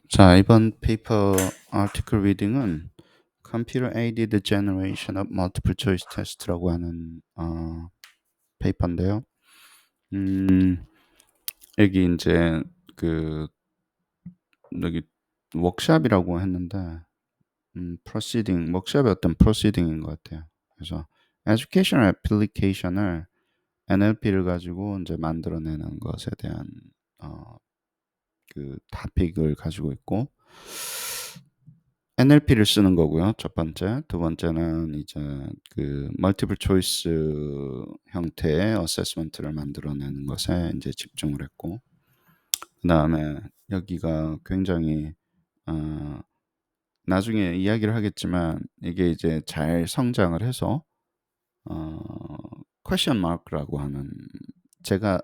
자, 이번 페이퍼 아티클 리딩은 Computer Aided Generation of Multiple Choice Test라고 하는 페이퍼인데요. 여기 이제 그 여기 워크샵이라고 했는데 proceeding 워크샵의 어떤 proceeding인 것 같아요. 그래서 educational application을 NLP를 가지고 이제 만들어내는 것에 대한 그 토픽을 가지고 있고 NLP를 쓰는 거고요. 첫 번째. 두 번째는 이제 그 멀티플 초이스 형태의 어세스먼트를 만들어내는 것에 이제 집중을 했고, 그다음에 여기가 굉장히 나중에 이야기를 하겠지만 이게 이제 잘 성장을 해서 퀘션 마크라고 하는, 제가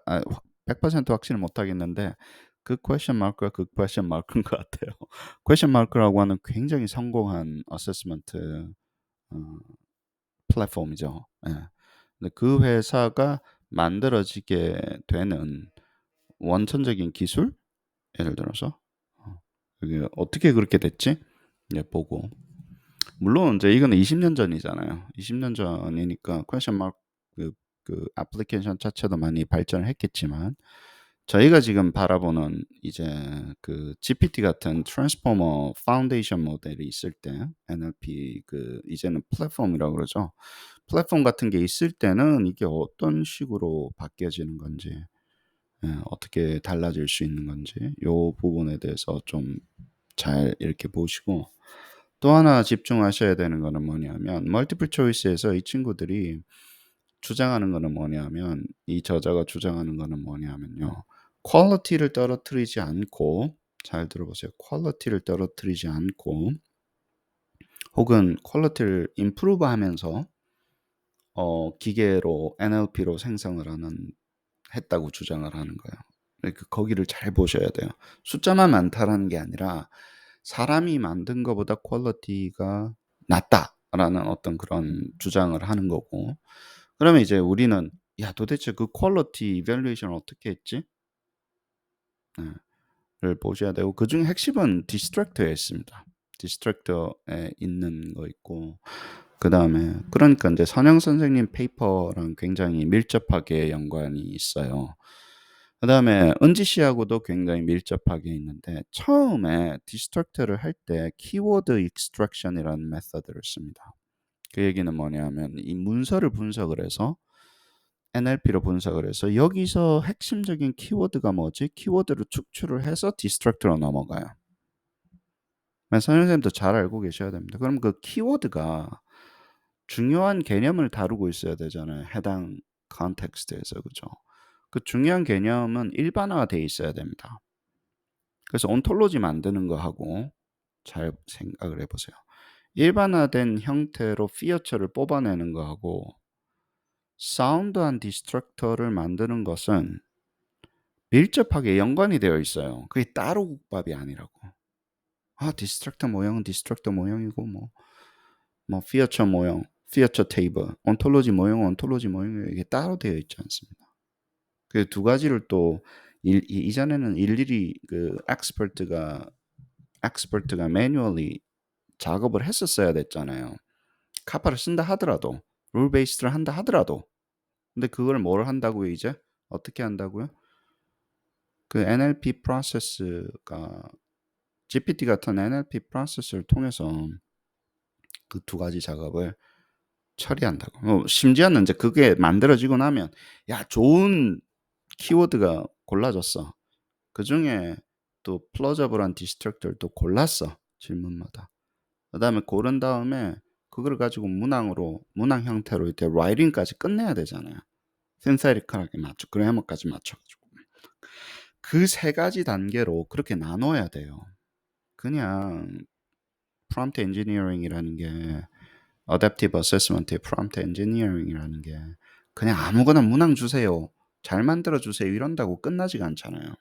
100% 확신을 못 하겠는데 그 퀘션 마크가 그 퀘션 마크인 것 같아요. 퀘션 마크라고 하는 굉장히 성공한 어세스먼트 플랫폼이죠. 예. 근데 그 회사가 만들어지게 되는 원천적인 기술, 예를 들어서 그게 어떻게 그렇게 됐지? 예, 보고, 물론 이제 이거는 20년 전이잖아요. 20년 전이니까 퀘션 마크 그 애플리케이션 자체도 많이 발전을 했겠지만, 저희가 지금 바라보는 이제 그 GPT 같은 트랜스포머 파운데이션 모델이 있을 때, NLP 그 이제는 플랫폼이라고 그러죠. 플랫폼 같은 게 있을 때는 이게 어떤 식으로 바뀌어지는 건지, 어떻게 달라질 수 있는 건지, 요 부분에 대해서 좀 잘 이렇게 보시고, 또 하나 집중하셔야 되는 거는 뭐냐면, 멀티플 초이스에서 이 친구들이 주장하는 거는 뭐냐면, 이 저자가 주장하는 거는 뭐냐면요, 퀄리티를 떨어뜨리지 않고, 잘 들어보세요. 퀄리티를 떨어뜨리지 않고, 혹은 퀄리티를 임프루브 하면서 기계로 NLP로 생성을 했다고 주장을 하는 거예요. 그러니까 거기를 잘 보셔야 돼요. 숫자만 많다라는 게 아니라 사람이 만든 것보다 퀄리티가 낮다라는 어떤 그런 주장을 하는 거고, 그러면 이제 우리는 야, 도대체 그 퀄리티 이밸루에이션을 어떻게 했지? 네, 를 보셔야 되고, 그중에 핵심은 디스트랙터에 있습니다. 디스트랙터에 있는 거 있고, 그다음에 그러니까 이제 선영 선생님 페이퍼랑 굉장히 밀접하게 연관이 있어요. 그다음에 은지 씨하고도 굉장히 밀접하게 있는데, 처음에 디스트랙터를 할 때 키워드 익스트랙션이라는 메서드를 씁니다. 그 얘기는 뭐냐면, 이 문서를 분석을 해서 NLP로 분석을 해서 여기서 핵심적인 키워드가 뭐지? 키워드를 축출을 해서 디스트랙터로 넘어가요. 선생님도 잘 알고 계셔야 됩니다. 그럼 그 키워드가 중요한 개념을 다루고 있어야 되잖아요. 해당 컨텍스트에서, 그죠? 그 중요한 개념은 일반화가 돼 있어야 됩니다. 그래서 온톨로지 만드는 거하고 잘 생각을 해보세요. 일반화된 형태로 피어처를 뽑아내는 거하고 사운드한 디스트럭터를 만드는 것은 밀접하게 연관이 되어 있어요. 그게 따로 국밥이 아니라고. 디스트럭터 모형은 디스트럭터 모형이고, 뭐 피어처 모형, 피어처 테이블, 온톨로지 모형은 온톨로지 모형이 이게 따로 되어 있지 않습니다. 그 두 가지를 또 이전에는 일일이 그 엑스퍼트가 매뉴얼리 작업을 했었어야 됐잖아요. 카파를 쓴다 하더라도, 룰 베이스를 한다 하더라도. 근데 그걸 뭘 한다고요, 이제? 어떻게 한다고요? 그 NLP 프로세스가, GPT 같은 NLP 프로세스를 통해서 그 두 가지 작업을 처리한다고. 심지어는 이제 그게 만들어지고 나면, 야, 좋은 키워드가 골라졌어. 그 중에 또 플러저블한 디스트럭터를 골랐어. 질문마다. 그 다음에 고른 다음에 그걸 가지고 문항 형태로 이렇게 라이팅까지 끝내야 되잖아요. 신세리컬하게 그래머까지 맞춰가지고. 그 세 가지 단계로 그렇게 나눠야 돼요. 그냥 프롬프트 엔지니어링이라는 게, 어댑티브 어세스먼트의 프롬프트 엔지니어링이라는 게 그냥 아무거나 문항 주세요, 잘 만들어 주세요 이런다고 끝나지가 않잖아요.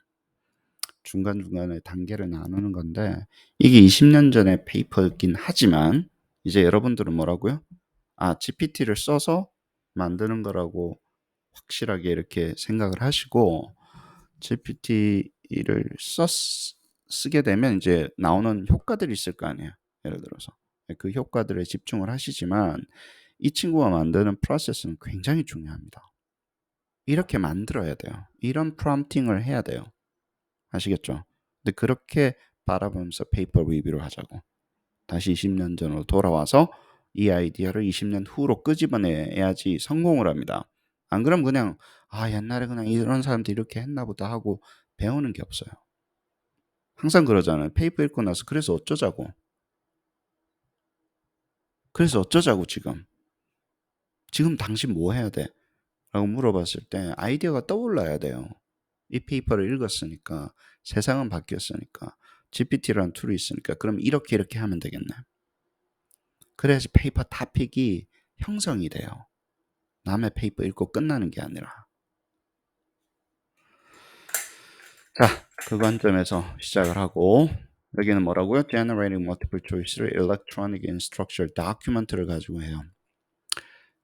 중간중간에 단계를 나누는 건데, 이게 20년 전의 페이퍼였긴 하지만 이제 여러분들은 뭐라고요? GPT를 써서 만드는 거라고 확실하게 이렇게 생각을 하시고, GPT를 쓰게 되면 이제 나오는 효과들이 있을 거 아니에요. 예를 들어서 그 효과들에 집중을 하시지만 이 친구가 만드는 프로세스는 굉장히 중요합니다. 이렇게 만들어야 돼요. 이런 프롬프팅을 해야 돼요. 아시겠죠? 근데 그렇게 바라보면서 페이퍼 리뷰를 하자고. 다시 20년 전으로 돌아와서 이 아이디어를 20년 후로 끄집어내야지 성공을 합니다. 안 그러면 그냥 옛날에 그냥 이런 사람들이 이렇게 했나 보다 하고 배우는 게 없어요. 항상 그러잖아요. 페이퍼 읽고 나서 그래서 어쩌자고. 그래서 어쩌자고 지금. 지금 당신 뭐 해야 돼? 라고 물어봤을 때 아이디어가 떠올라야 돼요. 이 페이퍼를 읽었으니까 세상은 바뀌었으니까 GPT라는 툴이 있으니까 그럼 이렇게 하면 되겠네. 그래야지 페이퍼 토픽이 형성이 돼요. 남의 페이퍼 읽고 끝나는 게 아니라. 자, 그 관점에서 시작을 하고 여기는 뭐라고요? Generating Multiple Choice를 Electronic in Structured Document를 가지고 해요.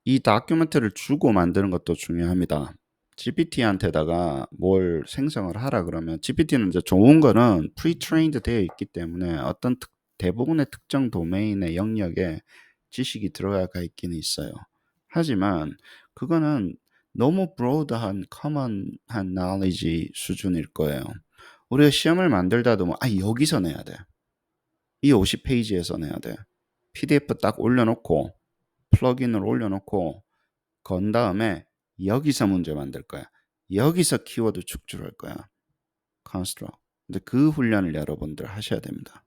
이 다큐멘트를 주고 만드는 것도 중요합니다. GPT한테다가 뭘 생성을 하라 그러면 GPT는 이제 좋은 거는 pre-trained 되어 있기 때문에 어떤 대부분의 특정 도메인의 영역에 지식이 들어가 있기는 있어요. 하지만 그거는 너무 broad한 common한 knowledge 수준일 거예요. 우리가 시험을 만들다도 여기서 내야 돼. 이 50페이지에서 내야 돼. PDF 딱 올려놓고 플러그인을 올려놓고 건 다음에 여기서 문제 만들 거야. 여기서 키워드 축출할 거야. construct. 근데 그 훈련을 여러분들 하셔야 됩니다.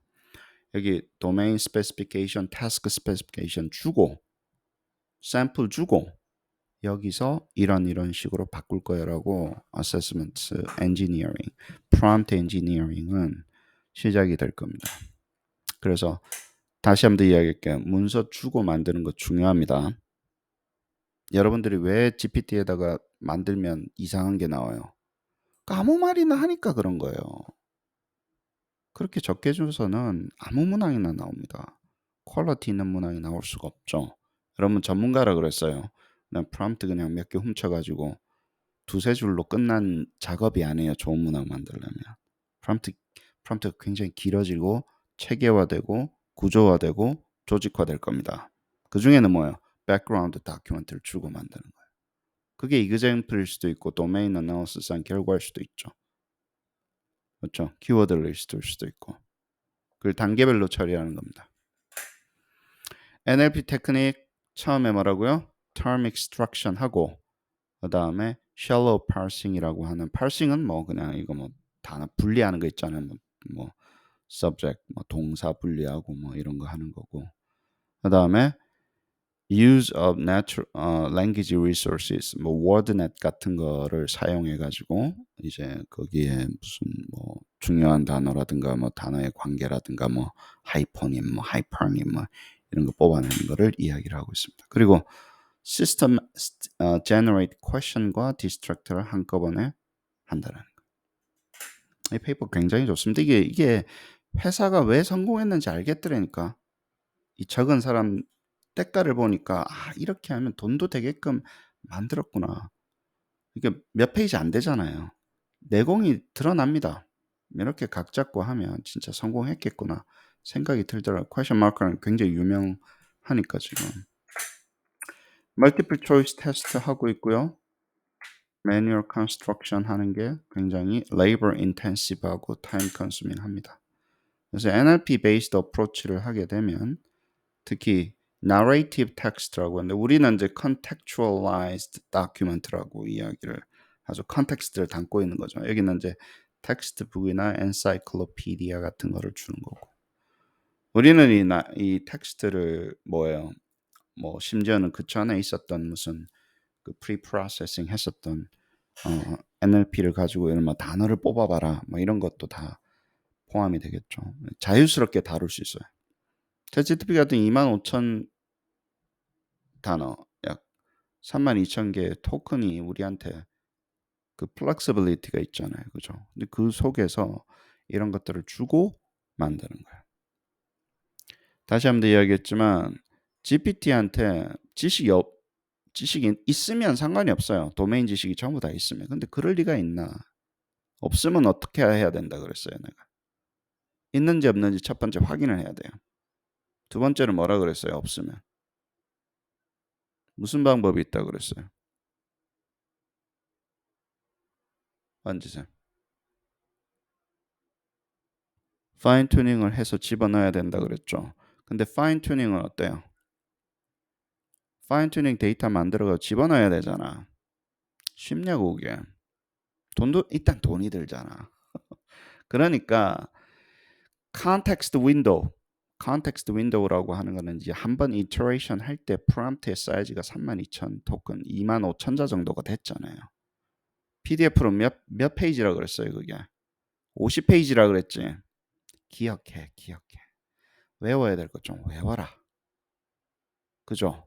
여기 domain specification, task specification 주고 샘플 주고 여기서 이런 식으로 바꿀 거야라고 assessment engineering, prompt engineering은 시작이 될 겁니다. 그래서 다시 한번 더 이야기할게요. 문서 주고 만드는 거 중요합니다. 여러분들이 왜 GPT에다가 만들면 이상한 게 나와요? 아무 말이나 하니까 그런 거예요. 그렇게 적게 줘서는 아무 문항이나 나옵니다. 퀄리티 있는 문항이 나올 수가 없죠. 여러분 전문가라 그랬어요. 그냥 프롬프트 그냥 몇 개 훔쳐가지고 두세 줄로 끝난 작업이 아니에요. 좋은 문항 만들려면. 프롬프트가 굉장히 길어지고 체계화되고 구조화되고 조직화될 겁니다. 그 중에는 뭐예요? 백그라운드 다큐멘트를 주고 만드는 거예요. 그게 이그젠플일 수도 있고 도메인 어나리시스한 결과일 수도 있죠. 그렇죠? 키워드 리스트일 수도 있고. 그걸 단계별로 처리하는 겁니다. NLP 테크닉 처음에 뭐라고요? Term extraction 하고 그 다음에 shallow parsing이라고 하는 parsing은 뭐 그냥 이거 뭐 단어 분리하는 거 있잖아요. 뭐 subject, 뭐 동사 분리하고 뭐 이런 거 하는 거고. 그 다음에 use of natural language resources, 뭐 wordnet 같은 거를 사용해 가지고 이제 거기에 무슨 뭐 중요한 단어라든가 뭐 단어의 관계라든가 뭐 하이퍼님, 뭐 하이퍼님 뭐 이런 거 뽑아내는 거를 이야기를 하고 있습니다. 그리고 system generate question과 distractor를 한꺼번에 한다는 거. 이 페이퍼 굉장히 좋습니다. 이게 회사가 왜 성공했는지 알겠더라니까. 이 적은 사람 때가를 보니까 이렇게 하면 돈도 되게끔 만들었구나. 이게 몇 페이지 안 되잖아요. 내공이 드러납니다. 이렇게 각 잡고 하면 진짜 성공했겠구나 생각이 들더라고요. 퀘션 마크는 굉장히 유명하니까 지금. 멀티플 초이스 테스트 하고 있고요. 매뉴얼 컨스트럭션 하는 게 굉장히 labor intensive하고 time consuming 합니다. 그래서 NLP based approach를 하게 되면 특히 narrative text라고 하는데 우리는 이제 contextualized document라고 이야기를 하죠. 컨텍스트를 담고 있는 거죠. 여기는 이제 텍스트북이나 encyclopedia 같은 거를 주는 거고. 우리는 이 텍스트를 뭐예요? 뭐 심지어는 그 전에 있었던 무슨 그 pre-processing 했었던 NLP를 가지고 이런 뭐 단어를 뽑아봐라 뭐 이런 것도 다 포함이 되겠죠. 자유스럽게 다룰 수 있어요. 챗GPT 같은 25,000 단어, 약 32,000개의 토큰이 우리한테 그 플렉시빌리티가 있잖아요. 그죠? 근데 그 속에서 이런 것들을 주고 만드는 거예요. 다시 한번 이야기했지만 GPT한테 지식이 있으면 상관이 없어요. 도메인 지식이 전부 다 있으면. 근데 그럴 리가 있나? 없으면 어떻게 해야 된다 그랬어요, 내가. 있는지 없는지 첫 번째 확인을 해야 돼요. 두 번째는 뭐라 그랬어요? 없으면. 무슨 방법이 있다고 그랬어요? 앉으세요. 파인 튜닝을 해서 집어넣어야 된다 그랬죠. 근데 파인 튜닝은 어때요? 파인 튜닝 데이터 만들어서 집어넣어야 되잖아. 쉽냐고 그게. 돈도 일단 돈이 들잖아. 그러니까 컨텍스트 윈도우, 컨텍스트 윈도우라고 하는 거는 이제 한 번 이터레이션 할 때 프롬프트의 사이즈가 32,000 토큰, 25,000자 정도가 됐잖아요. PDF로 몇 페이지라 그랬어요, 그게? 50페이지라 그랬지. 기억해. 외워야 될 것 좀 외워라. 그죠?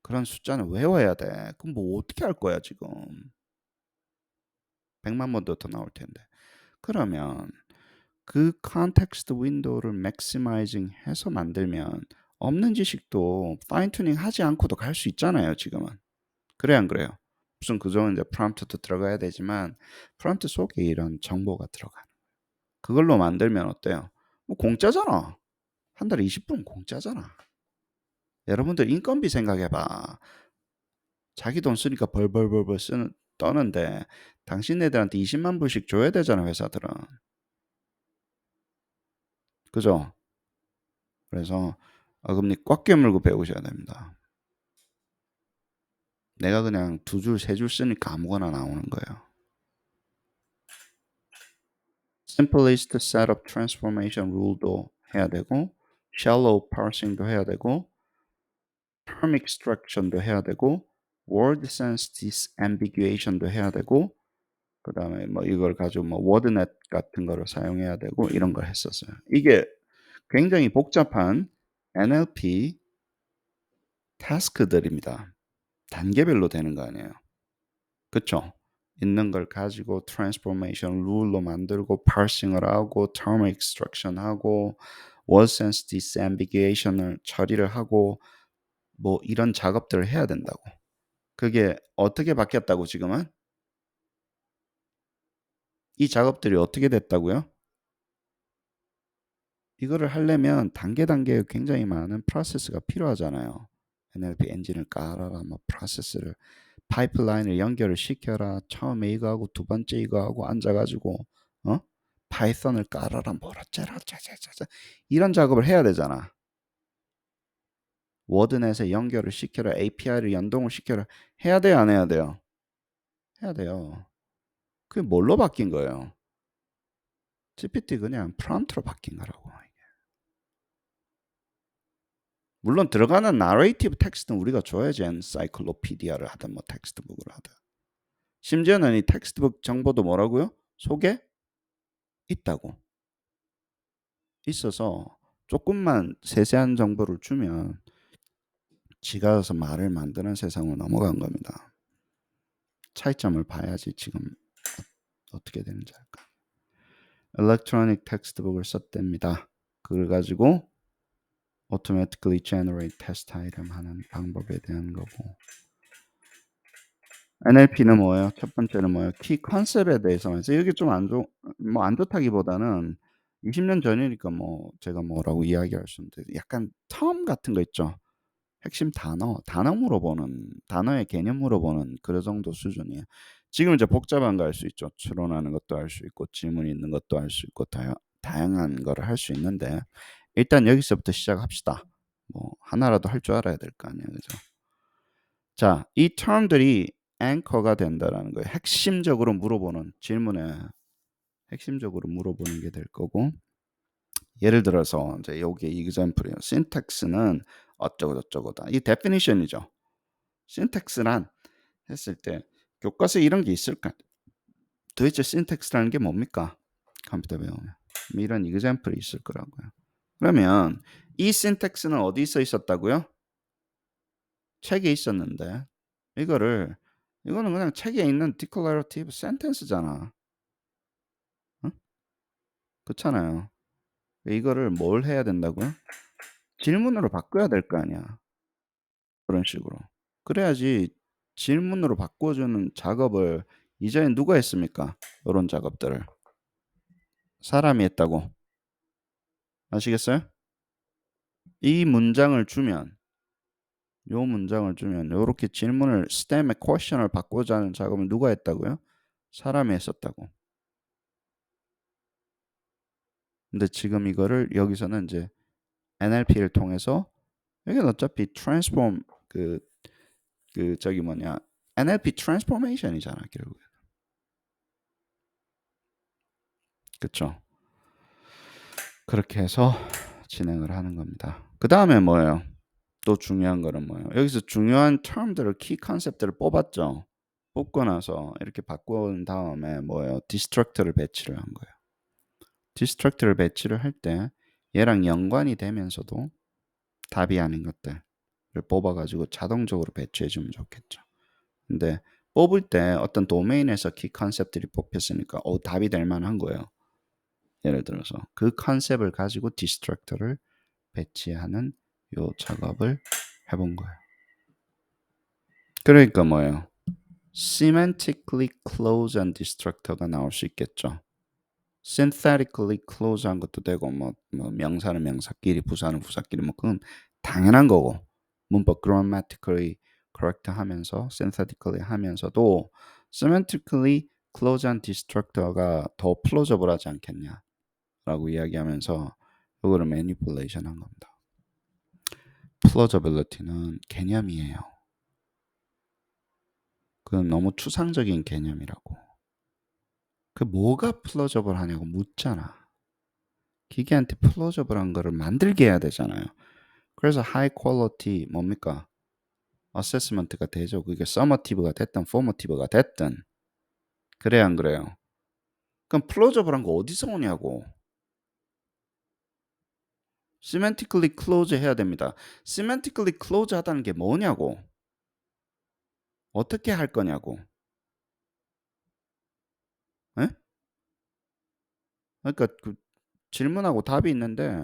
그런 숫자는 외워야 돼. 그럼 뭐 어떻게 할 거야, 지금? 100만 번도 더 나올 텐데. 그러면 그 컨텍스트 윈도우를 맥시마이징 해서 만들면 없는 지식도 파인 튜닝 하지 않고도 갈 수 있잖아요, 지금은. 그래 안 그래요? 무슨 그저 이제 프롬프트도 들어가야 되지만 프롬프트 속에 이런 정보가 들어가는. 그걸로 만들면 어때요? 뭐 공짜잖아. 한 달에 20분 공짜잖아. 여러분들 인건비 생각해봐. 자기 돈 쓰니까 벌벌벌벌 떠는데 당신네들한테 20만 불씩 줘야 되잖아, 회사들은. 그죠? 그래서 어금니 꽉 깨물고 배우셔야 됩니다. 내가 그냥 2줄, 3줄 쓰니까 아무거나 나오는 거예요. simplest setup transformation rule도 해야 되고 shallow parsing도 해야 되고 term extraction도 해야 되고 word sense disambiguation도 해야 되고 그 다음에 뭐 이걸 가지고 뭐 워드넷 같은 거를 사용해야 되고 이런 걸 했었어요. 이게 굉장히 복잡한 NLP 타스크들입니다. 단계별로 되는 거 아니에요. 그쵸? 있는 걸 가지고 트랜스포메이션 룰로 만들고 파싱을 하고 term extraction 하고 word sense disambiguation을 처리를 하고 뭐 이런 작업들을 해야 된다고. 그게 어떻게 바뀌었다고 지금은? 이 작업들이 어떻게 됐다고요? 이거를 하려면 단계 굉장히 많은 프로세스가 필요하잖아요. NLP 엔진을 깔아라, 뭐 프로세스를 파이프라인을 연결을 시켜라. 처음에 이거 하고 두 번째 이거 하고 앉아가지고 파이썬을 깔아라, 뭐라 짜라 짜자자자 이런 작업을 해야 되잖아. 워드넷에 연결을 시켜라, API를 연동을 시켜라. 해야 돼요, 안 해야 돼요? 해야 돼요. 그게 뭘로 바뀐 거예요? GPT 그냥 프롬프트로 바뀐 거라고. 물론 들어가는 나레이티브 텍스트는 우리가 줘야지. 엔사이클로피디아를 하든 뭐 텍스트북을 하든. 심지어는 이 텍스트북 정보도 뭐라고요? 속에 있다고. 있어서 조금만 세세한 정보를 주면 지가 서 말을 만드는 세상으로 넘어간 겁니다. 차이점을 봐야지 지금 어떻게 되는지 알까. Electronic 텍스트북을 썼답니다. 그걸 가지고 automatically generate test item 하는 방법에 대한 거고. NLP는 뭐예요? 첫 번째는 뭐예요? 키 컨셉에 대해서. 이게 좀 안 좋다기보다는 20년 전이니까 뭐 제가 뭐라고 이야기할 수 있는데 약간 텀 같은 거 있죠. 핵심 단어 물어보는, 단어의 개념 물어보는 그 정도 수준이에요. 지금 이제 복잡한 거 할 수 있죠. 추론하는 것도 할 수 있고 질문 있는 것도 할 수 있고 다양한 거를 할 수 있는데 일단 여기서부터 시작합시다. 뭐 하나라도 할 줄 알아야 될 거 아니에요, 그죠? 자, 이 term들이 앵커가 된다라는 거예요. 핵심적으로 물어보는 질문에 핵심적으로 물어보는 게 될 거고, 예를 들어서 이제 여기 example이에요. syntax는 어쩌고 저쩌고다. 이 definition이죠. syntax란 했을 때 교과서에 이런 게 있을까? 도대체 syntax라는 게 뭡니까? 컴퓨터 배우면 이런 example이 있을 거라고요. 그러면 이 syntax는 어디 써 있었다고요? 책에 있었는데 이거는 그냥 책에 있는 declarative sentence잖아. 응? 그렇잖아요. 이거를 뭘 해야 된다고요? 질문으로 바꿔야 될 거 아니야. 그런 식으로. 그래야지 질문으로 바꿔주는 작업을 이전에 누가 했습니까? 이런 작업들을. 사람이 했다고. 아시겠어요? 이 문장을 주면 요 문장을 주면 요렇게 질문을 스템의 퀘션을 바꾸자 하는 작업을 누가 했다고요? 사람이 했었다고. 근데 지금 이거를 여기서는 이제 NLP를 통해서 여기는 어차피 트랜스폼 저기 뭐냐 NLP 트랜스포메이션이잖아 결국. 그쵸? 그렇게 해서 진행을 하는 겁니다. 그 다음에 뭐예요? 또 중요한 거는 뭐예요? 여기서 중요한 term들을 키 컨셉들을 뽑았죠. 뽑고 나서 이렇게 바꾼 다음에 뭐예요? 디스트럭터를 배치를 한 거예요. 디스트럭터를 배치를 할 때 얘랑 연관이 되면서도 답이 아닌 것들을 뽑아가지고 자동적으로 배치해주면 좋겠죠. 근데 뽑을 때 어떤 도메인에서 키 컨셉들이 뽑혔으니까 답이 될 만한 거예요. 예를 들어서 그 컨셉을 가지고 디스트럭터를 배치하는 요 작업을 해본 거예요. 그러니까 뭐예요? semantically close한 디스트럭터가 나올 수 있겠죠. synthetically close한 것도 되고 뭐 명사는 명사끼리 부사는 부사끼리 뭐 그건 당연한 거고 문법 grammatically correct 하면서 synthetically 하면서도 semantically close한 디스트럭터가 더 플로저블하지 않겠냐라고 이야기하면서 이거를 manipulation 한 겁니다. plausibility는 개념이에요. 그건 너무 추상적인 개념이라고. 그 뭐가 플로저블 하냐고 묻잖아. 기계한테 플로저블한 거를 만들게 해야 되잖아요. 그래서 하이 퀄리티 뭡니까? 어세스먼트가 되죠. 그게 서머티브가 됐든 포머티브가 됐든. 그래야 안 그래요? 그럼 플로저블한 거 어디서 오냐고. semantically close 해야 됩니다. semantically close 하다는 게 뭐냐고. 어떻게 할 거냐고. 에? 그러니까 그 질문하고 답이 있는데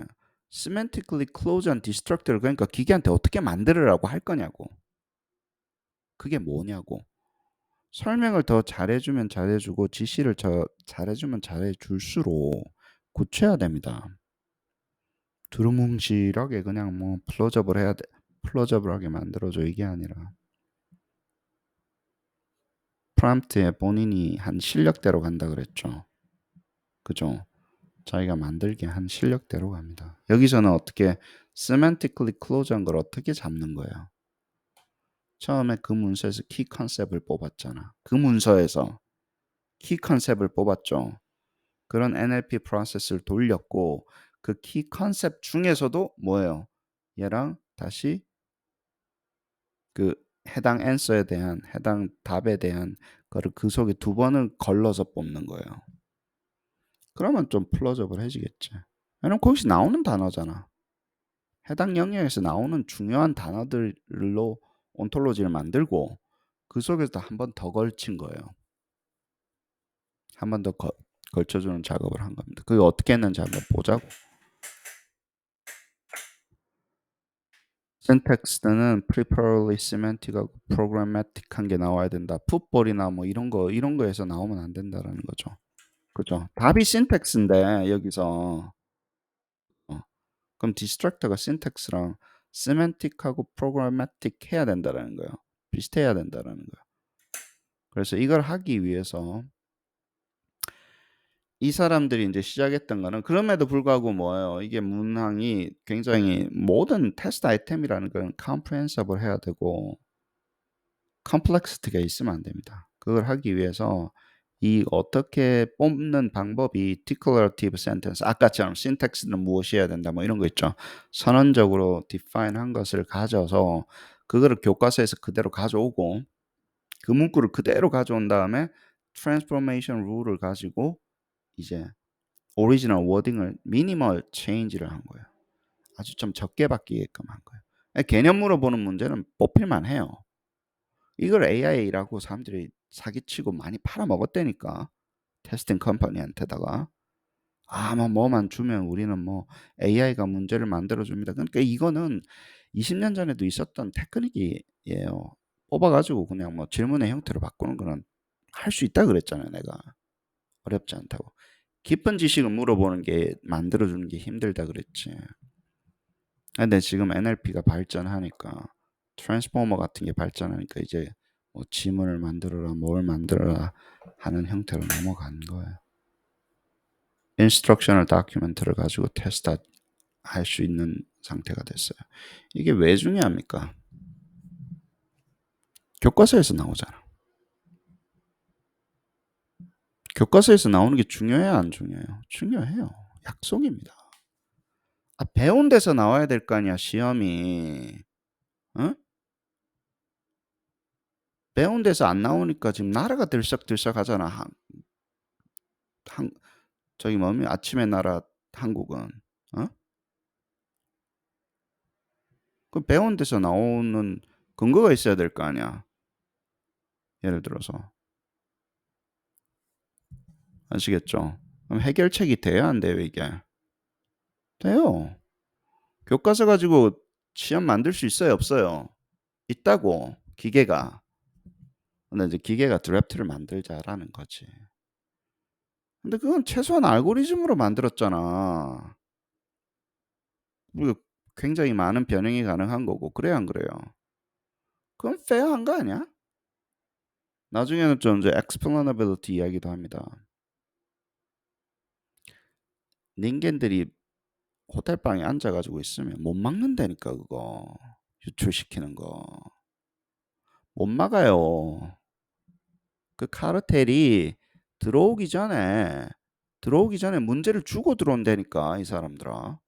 semantically close한 디스트럭터를 그러니까 기계한테 어떻게 만들으라고 할 거냐고. 그게 뭐냐고. 설명을 더 잘해주면 잘해주고 지시를 잘해주면 잘해줄수록 고쳐야 됩니다. 두루뭉실하게 그냥 뭐 플로저블 해야 돼. 플로저블하게 만들어줘 이게 아니라 프롬프트에 본인이 한 실력대로 간다 그랬죠. 그죠? 자기가 만들게 한 실력대로 갑니다. 여기서는 어떻게 semantically close한 걸 어떻게 잡는 거예요? 처음에 그 문서에서 키 컨셉을 뽑았잖아. 그 문서에서 키 컨셉을 뽑았죠. 그런 NLP 프로세스를 돌렸고 그 키 컨셉 중에서도 뭐예요? 얘랑 다시 그 해당 앤서에 대한 해당 답에 대한 거를 그 속에 두 번을 걸러서 뽑는 거예요. 그러면 좀 플로저블해지겠지. 왜냐면 거기서 나오는 단어잖아. 해당 영역에서 나오는 중요한 단어들로 온톨로지를 만들고 그 속에서 한 번 더 걸친 거예요. 한 번 더 걸쳐주는 작업을 한 겁니다. 그게 어떻게 했는지 한번 보자고. syntax는 preferably semantic하고 programmatic한 게 나와야 된다. 풋볼이나 뭐 이런 거에서 나오면 안 된다라는 거죠. 그죠? 답이 syntax인데 여기서 그럼 디스트럭터가 syntax랑 semantic하고 programmatic 해야 된다라는 거예요. 비슷해야 된다라는 거예요. 그래서 이걸 하기 위해서 이 사람들이 이제 시작했던 거는 그럼에도 불구하고 뭐예요? 이게 문항이 굉장히 모든 테스트 아이템이라는 건 comprehensible 해야 되고 컴플렉시티가 있으면 안 됩니다. 그걸 하기 위해서 이 어떻게 뽑는 방법이 declarative sentence 아까처럼 syntax는 무엇이어야 된다 뭐 이런 거 있죠. 선언적으로 define 한 것을 가져서 그거를 교과서에서 그대로 가져오고 그 문구를 그대로 가져온 다음에 transformation rule을 가지고 이제 original wording을 minimal change를 한 거예요. 아주 좀 적게 바뀌게끔 한 거예요. 개념 물어보는 문제는 뽑힐만 해요. 이걸 AI라고 사람들이 사기치고 많이 팔아먹었다니까. 테스팅 컴퍼니한테다가. 뭐만 주면 우리는 뭐 AI가 문제를 만들어줍니다. 그러니까 이거는 20년 전에도 있었던 테크닉이에요. 뽑아가지고 그냥 뭐 질문의 형태로 바꾸는 거는 할 수 있다 그랬잖아요, 내가. 어렵지 않다고. 깊은 지식을 물어보는 게 만들어주는 게 힘들다 그랬지. 근데 지금 NLP가 발전하니까 트랜스포머 같은 게 발전하니까 이제 뭐 지문을 만들어라 뭘 만들어라 하는 형태로 넘어간 거예요. 인스트럭셔널 다큐멘트를 가지고 테스트 할 수 있는 상태가 됐어요. 이게 왜 중요합니까? 교과서에서 나오잖아. 교과서에서 나오는 게 중요해요, 안 중요해요? 중요해요. 약속입니다. 배운 데서 나와야 될 거 아니야, 시험이. 어? 배운 데서 안 나오니까 지금 나라가 들썩들썩 하잖아. 저기 뭡니까? 아침의 나라 한국은. 어? 그 배운 데서 나오는 근거가 있어야 될 거 아니야. 예를 들어서. 아시겠죠? 그럼 해결책이 돼야 안 돼요, 이게? 돼요. 교과서 가지고 시험 만들 수 있어요, 없어요? 있다고, 기계가. 근데 이제 기계가 드래프트를 만들자라는 거지. 근데 그건 최소한 알고리즘으로 만들었잖아. 그리고 굉장히 많은 변형이 가능한 거고, 그래야 안 그래요? 그건 페어한 거 아니야? 나중에는 좀 이제 explainability 이야기도 합니다. 닌겐들이 호텔방에 앉아가지고 있으면 못 막는다니까, 그거. 유출시키는 거. 못 막아요. 그 카르텔이 들어오기 전에 문제를 주고 들어온다니까, 이 사람들아.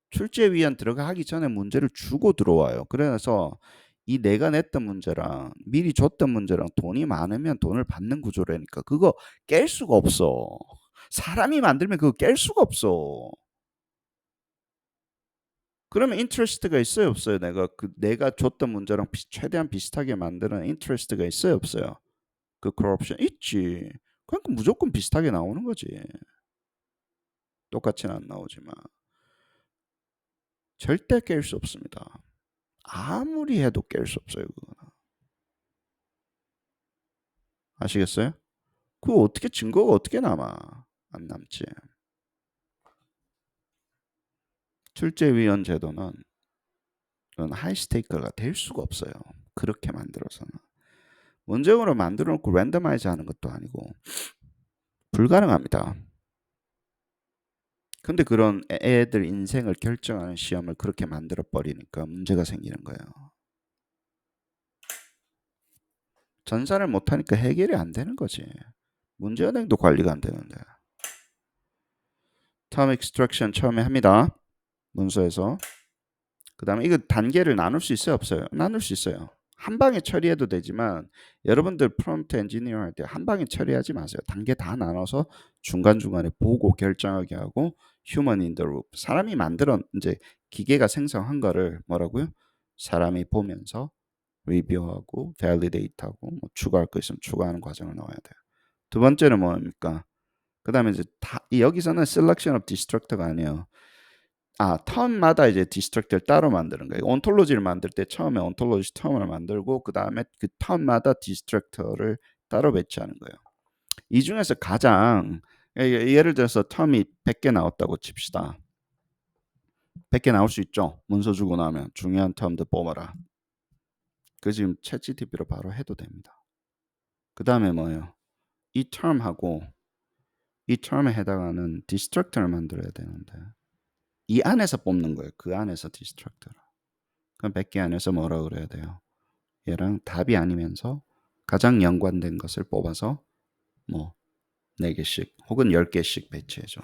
출제위원 들어가기 전에 문제를 주고 들어와요. 그래서 이 내가 냈던 문제랑 미리 줬던 문제랑 돈이 많으면 돈을 받는 구조라니까 그거 깰 수가 없어. 사람이 만들면 그거 깰 수가 없어. 그러면 인트레스트가 있어요, 없어요? 내가 줬던 문제랑 최대한 비슷하게 만드는 인트레스트가 있어요, 없어요? 그 corruption 있지. 그러니까 무조건 비슷하게 나오는 거지. 똑같이는 안 나오지만 절대 깰 수 없습니다. 아무리 해도 깰 수 없어요, 그거는. 아시겠어요? 그거 어떻게 증거가 어떻게 남아? 안 남지. 출제위원 제도는 그건 하이스테이크가 될 수가 없어요. 그렇게 만들어서는. 문제으로 만들어 놓고 랜덤아이즈 하는 것도 아니고 불가능합니다. 근데 그런 애들 인생을 결정하는 시험을 그렇게 만들어 버리니까 문제가 생기는 거예요. 전산을 못하니까 해결이 안 되는 거지. 문제은행도 관리가 안 되는데. term extraction 처음에 합니다. 문서에서. 그 다음에 이거 단계를 나눌 수 있어요, 없어요? 나눌 수 있어요. 한 방에 처리해도 되지만 여러분들 프롬프트 엔지니어 할 때 한 방에 처리하지 마세요. 단계 다 나눠서 중간중간에 보고 결정하게 하고 human in the loop. 사람이 만들어 이제 기계가 생성한 거를 뭐라고요? 사람이 보면서 리뷰하고 밸리데이트하고 뭐 추가할 거 있으면 추가하는 과정을 넣어야 돼요. 두 번째는 뭡니까? 그다음에 이제 여기서는 selection of destructor가 아니에요. 텀마다 이제 디스트럭트를 따로 만드는 거예요. 온톨로지를 만들 때 처음에 온톨로지 텀을 만들고 그 다음에 그 텀마다 디스트럭터를 따로 배치하는 거예요. 이 중에서 가장 예를 들어서 텀이 100개 나왔다고 칩시다. 100개 나올 수 있죠. 문서 주고 나면 중요한 텀도 뽑아라. 그 지금 챗GPT로 바로 해도 됩니다. 그 다음에 뭐예요? 이 텀하고 이 텀에 해당하는 디스트럭터를 만들어야 되는데 이 안에서 뽑는 거예요. 그 안에서 디스트럭터를. 그럼 100개 안에서 뭐라 그래야 돼요? 얘랑 답이 아니면서 가장 연관된 것을 뽑아서 뭐 4개씩 혹은 10개씩 배치해줘.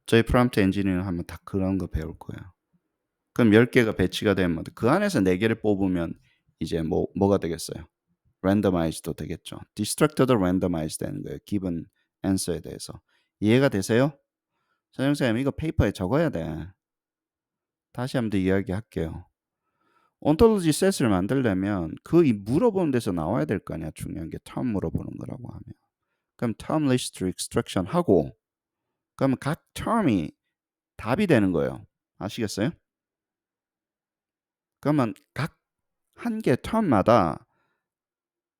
저희 프롬프트 엔지니어링 하면 다 그런 거 배울 거예요. 그럼 10개가 배치가 되면 그 안에서 4개를 뽑으면 이제 뭐가 되겠어요? 랜더마이즈도 되겠죠. 디스트럭터도 랜더마이즈 되는 거예요. 기본 앤서에 대해서. 이해가 되세요? 선생님 이거 페이퍼에 적어야 돼. 다시 한번 더 이야기할게요. 온톨로지 셋을 만들려면 그 물어보는 데서 나와야 될 거 아니야. 중요한 게 term 물어보는 거라고 하면. 그럼 term list extraction 하고 그러면 각 term이 답이 되는 거예요. 아시겠어요? 그러면 각 한 개 term마다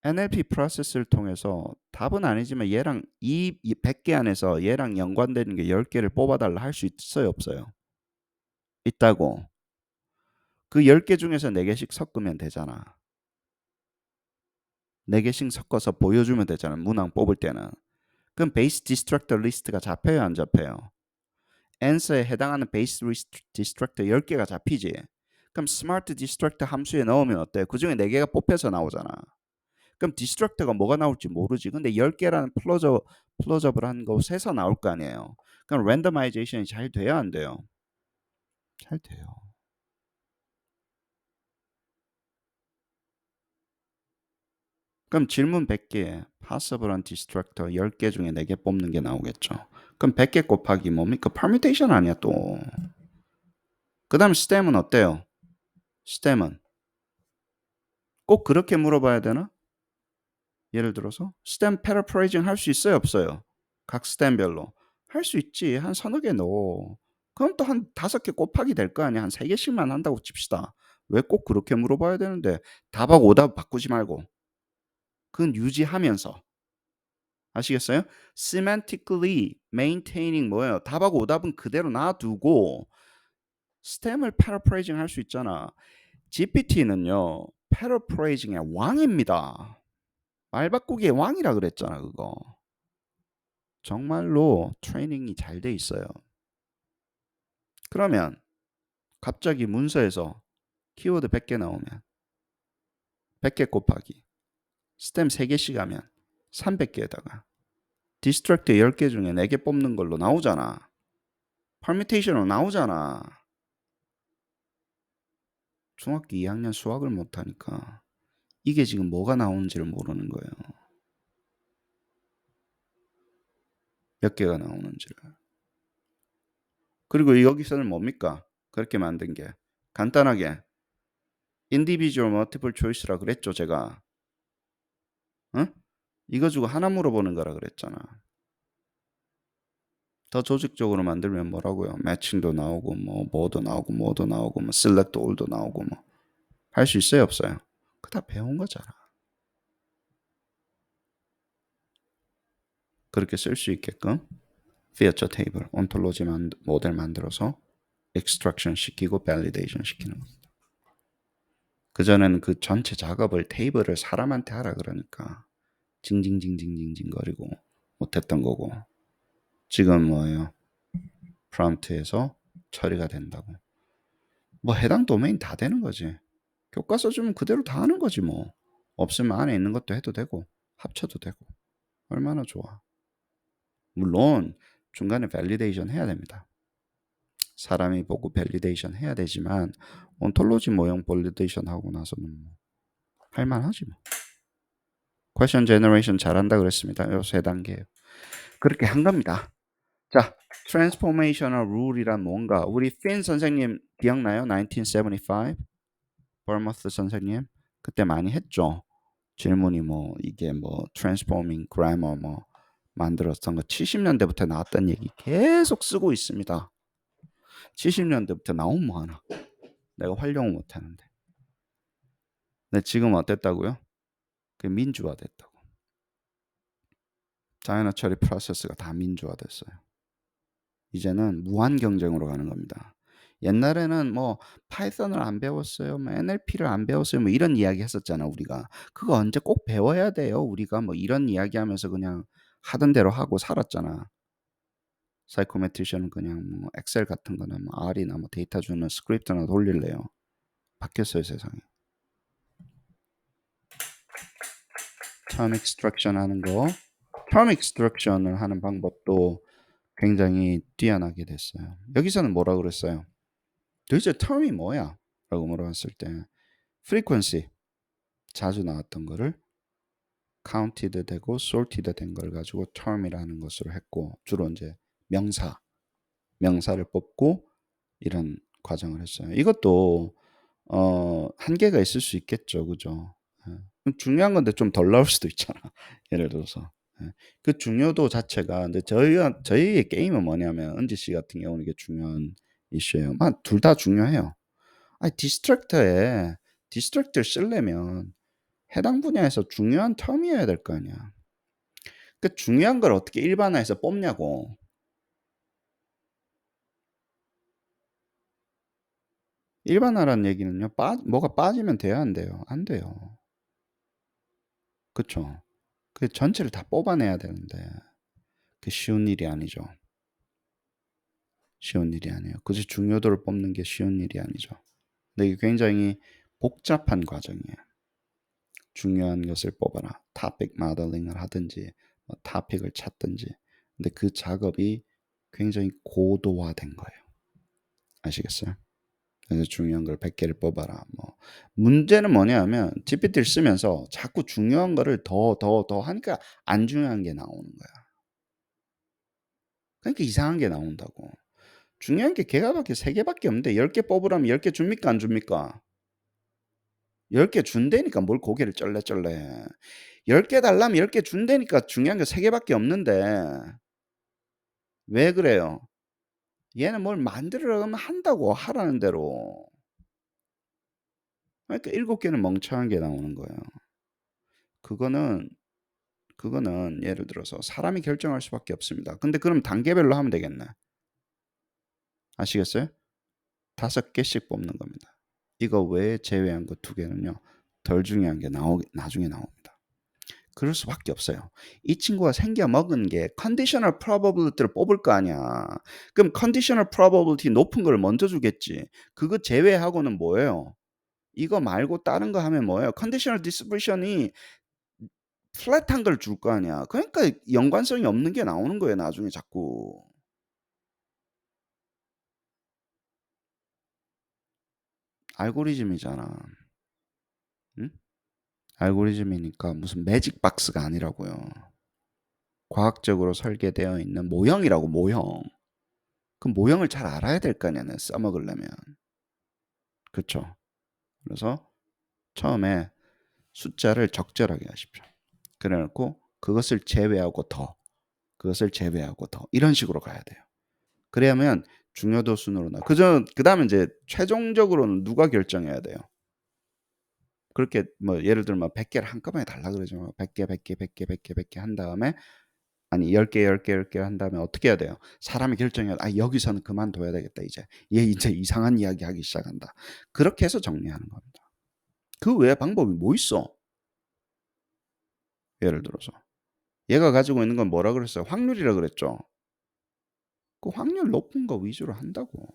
NLP 프로세스를 통해서 답은 아니지만 얘랑 이 100개 안에서 얘랑 연관되는 게 10개를 뽑아달라 할 수 있어요, 없어요? 있다고. 그 10개 중에서 4개씩 섞으면 되잖아. 4개씩 섞어서 보여주면 되잖아, 문항 뽑을 때는. 그럼 베이스 디스트럭터 리스트가 잡혀요, 안 잡혀요? answer에 해당하는 베이스 디스트럭터 10개가 잡히지. 그럼 스마트 디스트럭터 함수에 넣으면 어때? 그 중에 4개가 뽑혀서 나오잖아. 그럼 디스트럭터가 뭐가 나올지 모르지. 근데 10개라는 플로저블한 거 세서 나올 거 아니에요. 그럼 랜더마이제이션이 잘 돼요, 안 돼요? 잘 돼요. 그럼 질문 100개에 possible한 디스트럭터 10개 중에 4개 뽑는 게 나오겠죠. 그럼 100개 곱하기 뭡니까? permutation 아니야 또. 그 다음 stem은 어때요? stem은 꼭 그렇게 물어봐야 되나? 예를 들어서 stem paraphrasing 할 수 있어요, 없어요? 각 stem별로 할 수 있지. 한 서너 개 넣어. 그럼 또 한 5개 곱하기 될 거 아니야. 한 3개씩만 한다고 칩시다. 왜 꼭 그렇게 물어봐야 되는데? 답하고 오답 바꾸지 말고 그건 유지하면서. 아시겠어요? semantically maintaining 뭐예요? 답하고 오답은 그대로 놔두고 stem을 paraphrasing 할 수 있잖아. GPT는요, paraphrasing의 왕입니다. 말 바꾸기의 왕이라 그랬잖아, 그거. 정말로 트레이닝이 잘 돼 있어요. 그러면 갑자기 문서에서 키워드 100개 나오면 100개 곱하기 스템 3개씩 하면 300개에다가 디스트랙트 10개 중에 4개 뽑는 걸로 나오잖아. 퍼뮤테이션으로 나오잖아. 중학교 2학년 수학을 못하니까 이게 지금 뭐가 나오는지를 모르는 거예요. 몇 개가 나오는지를. 그리고 여기서는 뭡니까? 그렇게 만든 게 간단하게 individual multiple choice라 그랬죠, 제가. 응? 이거 주고 하나 물어보는 거라 그랬잖아. 더 조직적으로 만들면 뭐라고요? 매칭도 나오고 뭐도 나오고 뭐도 나오고 뭐 select all도 나오고 뭐 할 수 있어요, 없어요? 그거 다 배운 거잖아. 그렇게 쓸 수 있게끔 feature table, ontology 모델 만들어서 extraction 시키고 validation 시키는 겁니다. 그전에는 그 전체 작업을 테이블을 사람한테 하라 그러니까 징징징징징징 거리고 못했던 거고 지금 뭐예요? 프롬프트에서 처리가 된다고. 뭐 해당 도메인 다 되는 거지. 교과서 주면 그대로 다 하는 거지 뭐. 없으면 안에 있는 것도 해도 되고 합쳐도 되고 얼마나 좋아. 물론 중간에 밸리데이션 해야 됩니다. 사람이 보고 밸리데이션 해야 되지만 온톨로지 모형 밸리데이션 하고 나서는 뭐 할만하지 뭐. 퀘션 제너레이션 잘한다 그랬습니다. 요 3단계예요. 그렇게 한 겁니다. 자, 트랜스포메이셔널 룰이란 뭔가 우리 핀 선생님 기억나요? 1975 버머스 선생님 그때 많이 했죠. 질문이 뭐 이게 뭐 트랜스포밍 그래머 뭐 만들었던 거 70년대부터 나왔던 얘기 계속 쓰고 있습니다. 70년대부터 나온 뭐 하나 내가 활용을 못하는데 근데 지금 어땠다고요? 그 민주화됐다고. 자연어 처리 프로세스가 다 민주화됐어요. 이제는 무한 경쟁으로 가는 겁니다. 옛날에는 뭐 파이썬을 안 배웠어요, 뭐 NLP를 안 배웠어요, 뭐 이런 이야기 했었잖아 우리가. 그거 언제 꼭 배워야 돼요? 우리가 뭐 이런 이야기하면서 그냥 하던 대로 하고 살았잖아. 사이코메트리션은 그냥 뭐 엑셀 같은 거나 뭐 R이나 뭐 데이터 주는 스크립트나 돌릴래요. 바뀌었어요 세상이. term extraction 하는 거, term extraction을 하는 방법도 굉장히 뛰어나게 됐어요. 여기서는 뭐라 그랬어요? 도대체 term이 뭐야? 라고 물어봤을 때 frequency 자주 나왔던 거를 counted 되고 sorted 된 걸 가지고 term이라는 것으로 했고 주로 이제 명사를 뽑고 이런 과정을 했어요. 이것도 한계가 있을 수 있겠죠, 그죠? 중요한 건데 좀 덜 나올 수도 있잖아. 예를 들어서 그 중요도 자체가 근데 저희의 게임은 뭐냐면 은지 씨 같은 경우는 이게 중요한 이슈예요. 둘 다 중요해요. 아니 디스트랙터를 쓰려면 해당 분야에서 중요한 텀이어야 될 거 아니야. 그 중요한 걸 어떻게 일반화해서 뽑냐고. 일반화라는 얘기는요. 뭐가 빠지면 돼야 안 돼요? 안 돼요. 그쵸. 그 전체를 다 뽑아내야 되는데 그게 쉬운 일이 아니죠. 쉬운 일이 아니에요. 굳이 중요도를 뽑는 게 쉬운 일이 아니죠. 근데 이게 굉장히 복잡한 과정이에요. 중요한 것을 뽑아라. 토픽 모델링을 하든지 뭐 토픽을 찾든지. 근데 그 작업이 굉장히 고도화된 거예요. 아시겠어요? 그래서 중요한 걸 100개를 뽑아라. 뭐 문제는 뭐냐면 GPT를 쓰면서 자꾸 중요한 거를 더 하니까 안 중요한 게 나오는 거야. 그러니까 이상한 게 나온다고. 중요한 게 개가 밖에 3개밖에 없는데 10개 뽑으라면 10개 줍니까 안 줍니까? 10개 준다니까 뭘 고개를 쩔레쩔레 해. 10개 달라면 10개 준다니까 중요한 게 3개밖에 없는데 왜 그래요? 얘는 뭘 만들으려면 한다고 하라는 대로. 그러니까 7개는 멍청한 게 나오는 거예요. 그거는 예를 들어서 사람이 결정할 수밖에 없습니다. 근데 그럼 단계별로 하면 되겠네. 아시겠어요? 5개씩 뽑는 겁니다. 이거 외에 제외한 거 2개는요. 덜 중요한 게 나중에 나옵니다. 그럴 수밖에 없어요. 이 친구가 생겨 먹은 게 conditional probability를 뽑을 거 아니야. 그럼 conditional probability 높은 걸 먼저 주겠지. 그거 제외하고는 뭐예요? 이거 말고 다른 거 하면 뭐예요? conditional distribution이 플랫한 걸 줄 거 아니야. 그러니까 연관성이 없는 게 나오는 거예요, 나중에 자꾸. 알고리즘이잖아. 응? 알고리즘이니까 무슨 매직 박스가 아니라고요. 과학적으로 설계되어 있는 모형이라고, 모형. 그 모형을 잘 알아야 될 거 아니야, 써먹으려면. 그쵸? 그래서 처음에 숫자를 적절하게 하십시오. 그래 놓고 그것을 제외하고 더, 그것을 제외하고 더 이런 식으로 가야 돼요. 그래야면 중요도 순으로 그다음에 이제 최종적으로는 누가 결정해야 돼요? 그렇게 뭐 예를 들면 100개를 한꺼번에 달라 그러죠. 100개, 100개, 100개, 100개, 100개 한 다음에 아니 10개, 10개, 10개 한 다음에 어떻게 해야 돼요? 사람이 결정해야 아 여기서는 그만둬야 되겠다 이제. 얘 이제 이상한 이야기 하기 시작한다. 그렇게 해서 정리하는 겁니다. 그 외에 방법이 뭐 있어? 예를 들어서 얘가 가지고 있는 건 뭐라 그랬어요? 확률이라 그랬죠. 그 확률 높은 거 위주로 한다고.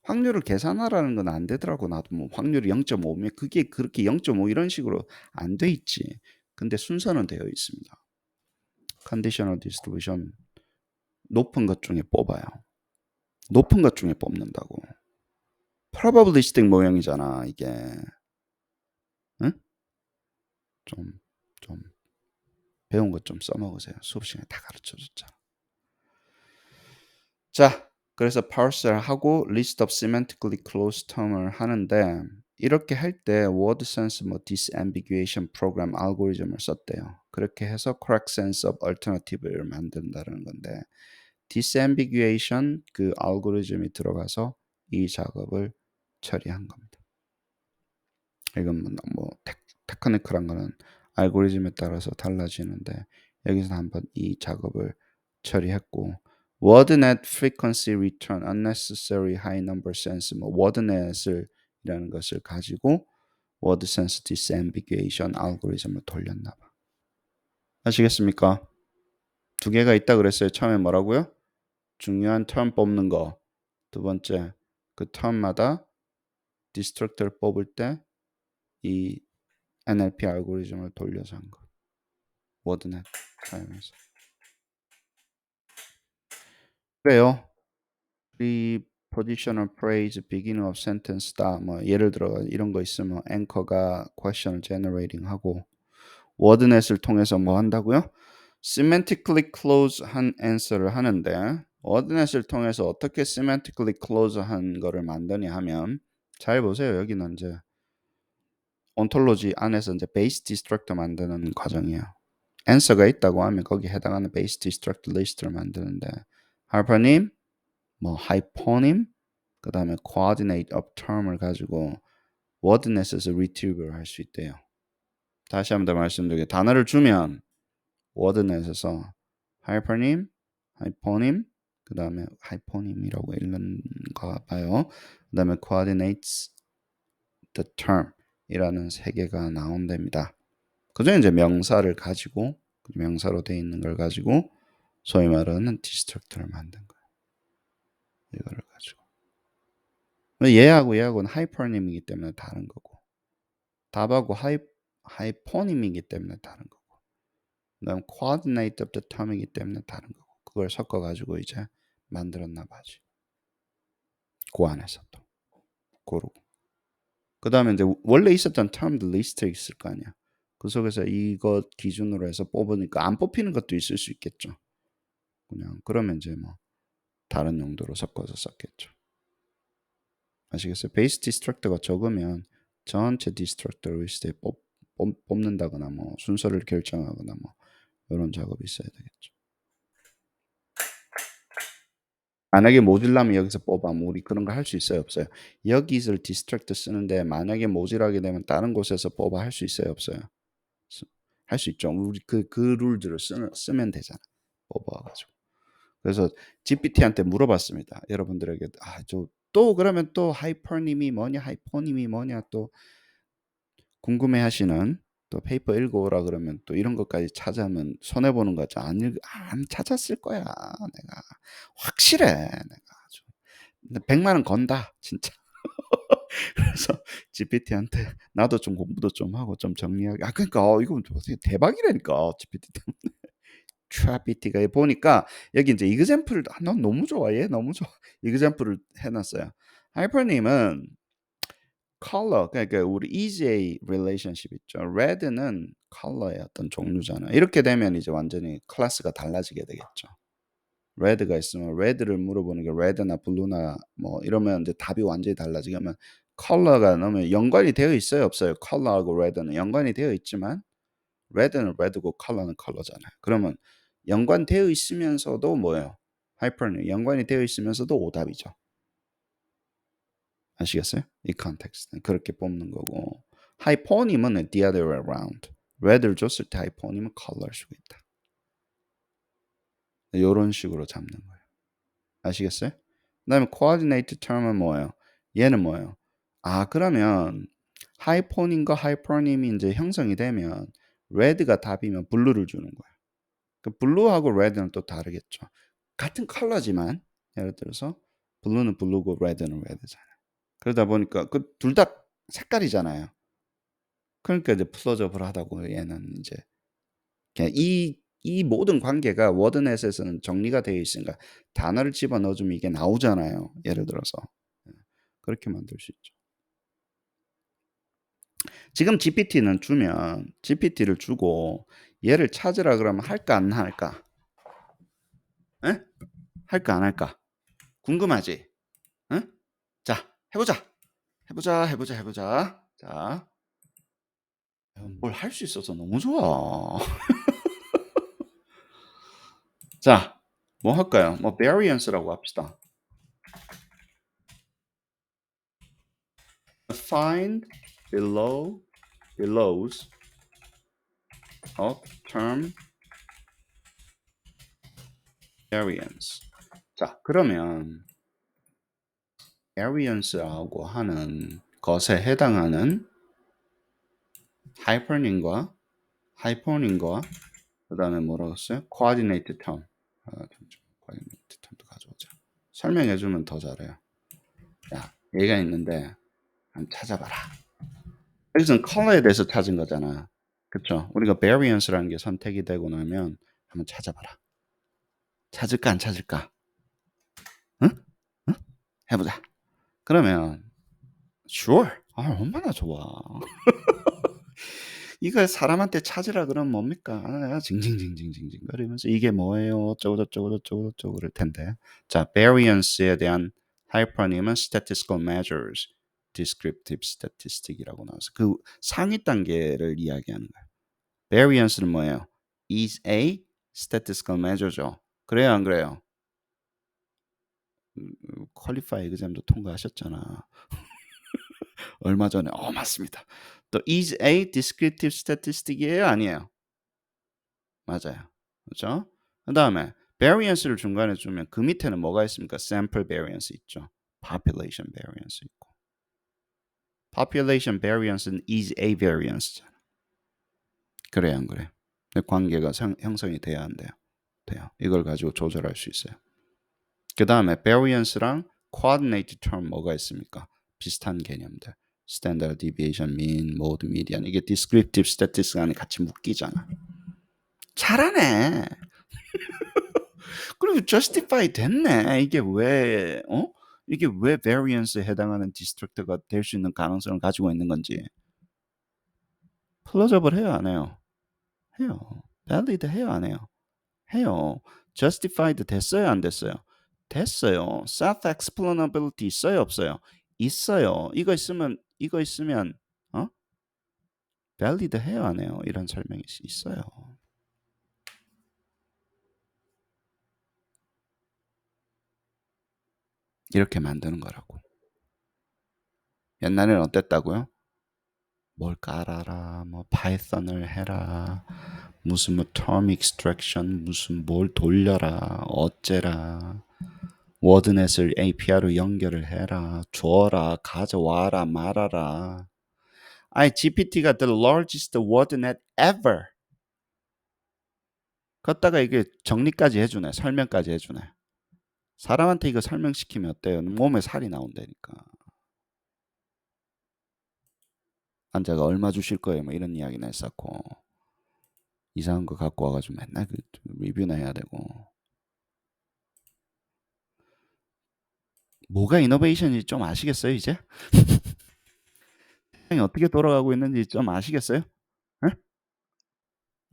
확률을 계산하라는 건 안 되더라고. 나도 뭐 확률이 0.5면 그게 그렇게 0.5 이런 식으로 안 돼 있지. 근데 순서는 되어 있습니다. 컨디셔널 디스트리뷰션 높은 것 중에 뽑아요. 높은 것 중에 뽑는다고. probabilistic 모형이잖아, 이게. 응? 좀, 좀 배운 것 좀 써먹으세요. 수업 시간에 다 가르쳐 줬잖아. 자, 그래서 parse를 하고 list of semantically close term을 하는데 이렇게 할 때 word sense 뭐 disambiguation program 알고리즘을 썼대요. 그렇게 해서 correct sense of alternative를 만든다는 건데 disambiguation 그 알고리즘이 들어가서 이 작업을 처리한 겁니다. 이건 뭐 테크니컬한 거는 알고리즘에 따라서 달라지는데 여기서 한번 이 작업을 처리했고 wordnet frequency return unnecessary high number sense 뭐 wordnet을 이라는 것을 가지고 word sense disambiguation 알고리즘을 돌렸나 봐. 아시겠습니까? 2개가 있다 그랬어요. 처음에 뭐라고요? 중요한 term 뽑는 거. 두 번째, 그 term마다 destructor를 뽑을 때 이 NLP 알고리즘을 돌려서 한 거. 워드넷 사용해서. 그래요. prepositional phrase, beginning of sentence다. 뭐 예를 들어 이런 거 있으면 앵커가 question을 generating 하고 워드넷을 통해서 뭐 한다고요? semantically close 한 answer를 하는데 워드넷을 통해서 어떻게 semantically close 한 거를 만드냐 하면 잘 보세요. 여기는 이제 ontology 안에서 이제 base destructor 만드는 과정이에요. answer가 있다고 하면 거기에 해당하는 base destructor 리스트를 만드는데 harper님 뭐 hyponym 그 다음에 coordinate of term을 가지고 wordnet에서 retrieve를 할 수 있대요. 다시 한번 더 말씀드리게 단어를 주면 워드넷에서 하이퍼님, 하이포님, 그 다음에 하이포님이라고 읽는가 봐요. 그 다음에 coordinates the term 이라는 세 개가 나온답니다. 그중에 이제 명사를 가지고 명사로 되어 있는 걸 가지고 소위 말하는 디스트럭터를 만든 거예요. 이거를 가지고 얘하고는 하이퍼님이기 때문에 다른 거고 답하고 하이포님이기 때문에 다른 거고 그다음 coordinate of the term이기 때문에 다른 거고 그걸 섞어 가지고 이제 만들었나 봐지. 그 안에서 또 고르고 그 다음에 이제 원래 있었던 term들 리스트 있을 거 아니야. 그 속에서 이것 기준으로 해서 뽑으니까 안 뽑히는 것도 있을 수 있겠죠. 그냥 그러면 이제 뭐 다른 용도로 섞어서 썼겠죠. 아시겠어요? 베이스 디스트럭터가 적으면 전체 디스트럭터 리스트에 뽑는다거나 뭐 순서를 결정하거나 뭐 이런 작업이 있어야 되겠죠. 만약에 모질라면 여기서 뽑아. 뭐 우리 그런 거 할 수 있어요, 없어요? 여기서 디스트럭터 쓰는데 만약에 모질하게 되면 다른 곳에서 뽑아 할 수 있어요, 없어요? 할 수 있죠. 우리 그 룰들을 쓰면 되잖아. 뽑아가지고. 그래서 GPT한테 물어봤습니다. 여러분들에게 또 그러면 또 하이퍼님이 뭐냐, 하이퍼님이 뭐냐 또 궁금해하시는 또 페이퍼 읽어오라 그러면 또 이런 것까지 찾아면 손해 보는 거죠. 안 찾았을 거야. 내가 확실해. 내가 아주 100만 원 건다 진짜. 그래서 GPT한테 나도 좀 공부도 좀 하고 좀 정리하게. 그러니까 이거 대박이라니까 GPT 때문에. ChatGPT가 보니까 여기 이제 이그젬플을 난 너무 좋아. 얘 너무 좋아. 이그젬플을 해놨어요. 하이퍼님은 컬러 그러니까 우리 EJ relationship 있죠. red는 컬러의 어떤 종류잖아. 이렇게 되면 이제 완전히 클래스가 달라지게 되겠죠. red가 있으면 red를 물어보는 게 red나 blue나 뭐 이러면 이제 답이 완전히 달라지면 컬러가 너무 연관이 되어 있어요, 없어요? 컬러하고 red는 연관이 되어 있지만 red는 red고 컬러는 컬러잖아요. 그러면 연관되어 있으면서도 뭐예요? 하이퍼는 연관이 되어 있으면서도 오답이죠. 아시겠어요? 이 컨텍스트는 그렇게 뽑는 거고 하이포님은 the other way around. red를 줬을 때 하이포님은 컬러일 수가 있다. 이런 식으로 잡는 거예요. 아시겠어요? 그 다음에 coordinate term은 뭐예요? 얘는 뭐예요? 그러면 하이포님과 하이퍼님이 이제 형성이 되면 red가 답이면 blue를 주는 거예요. 그 blue하고 red는 또 다르겠죠. 같은 컬러지만 예를 들어서 blue는 blue고 red는 red잖아요. 그러다 보니까 그 둘 다 색깔이잖아요. 그러니까 이제 플러저블하다고 얘는 이제 그냥 이 모든 관계가 워드넷에서는 정리가 되어 있으니까 단어를 집어넣어주면 이게 나오잖아요. 예를 들어서 그렇게 만들 수 있죠. 지금 GPT를 주고 얘를 찾으라 그러면 할까 안 할까? 에? 할까 안 할까? 궁금하지? 응? 자, 해보자. 자, 뭘 할 수 있어서 너무 좋아. 자, 뭐 할까요? 뭐 variance라고 합시다. Find belows of term variance. 자, 그러면 variance라고 하는 것에 해당하는 하이퍼닝과 그 다음에 뭐라고 했어요? coordinate term. coordinate term도 가져오자. 설명해주면 더 잘해요. 야, 얘가 있는데 한번 찾아봐라. 여기서는 컬러에 대해서 찾은 거잖아. 그쵸? 우리가 variance라는 게 선택이 되고 나면 한번 찾아봐라. 찾을까 안 찾을까? 응? 응? 해보자. 그러면 sure. 얼마나 좋아. 이거 사람한테 찾으라 그러면 뭡니까? 징징징징징징 거리면서 이게 뭐예요? 어쩌고 그럴 텐데. 자, variance에 대한 하이퍼님은 statistical measures, descriptive statistic이라고 나와서 그 상위 단계를 이야기하는 거예요. variance는 뭐예요? is a statistical measure죠. 그래요, 안 그래요? 퀄리파이 에그잼도 통과하셨잖아. 얼마 전에 맞습니다. 또 is a descriptive statistic이에요, 아니에요? 맞아요. 그렇죠? 그다음에 variance를 중간에 주면 그 밑에는 뭐가 있습니까? sample variance 있죠. population variance 있고. population variance는 is a variance. 그래요, 안 그래요? 관계가 형성이 돼야 안 돼요? 돼요. 이걸 가지고 조절할 수 있어요. 그다음에 variance랑 coordinate term 뭐가 있습니까? 비슷한 개념들. standard deviation, mean, mode, median. 이게 descriptive statistics 안에 같이 묶이잖아. 잘하네. 그리고 justify 됐네. 이게 왜 이게 왜 variance에 해당하는 디스트릭트가 될 수 있는 가능성을 가지고 있는 건지. 플러저블 해요, 안 해요? 해요. valid 해요, 안 해요? 해요. justified 됐어요, 안 됐어요? 됐어요. self explainability 있어요, 없어요? 있어요. 이거 있으면 valid 해요, 안 해요? 이런 설명이 있어요. 이렇게 만드는 거라고. 옛날에는 어땠다고요? 뭘 깔아라, 뭐 파이썬을 해라, 무슨 뭐 term extraction, 무슨 뭘 돌려라, 어째라, 워드넷을 API로 연결을 해라, 줘라, 가져와라, 말아라. 아니 GPT가 the largest wordnet ever. 걷다가 이게 정리까지 해주네, 설명까지 해주네. 사람한테 이거 설명시키면 어때요? 몸에 살이 나온다니까. 환자가 얼마 주실 거예요? 뭐 이런 이야기나 했었고. 이상한 거 갖고 와가지고 맨날 그 리뷰나 해야 되고. 뭐가 이노베이션인지 좀 아시겠어요, 이제? 세상이 어떻게 돌아가고 있는지 좀 아시겠어요? 에?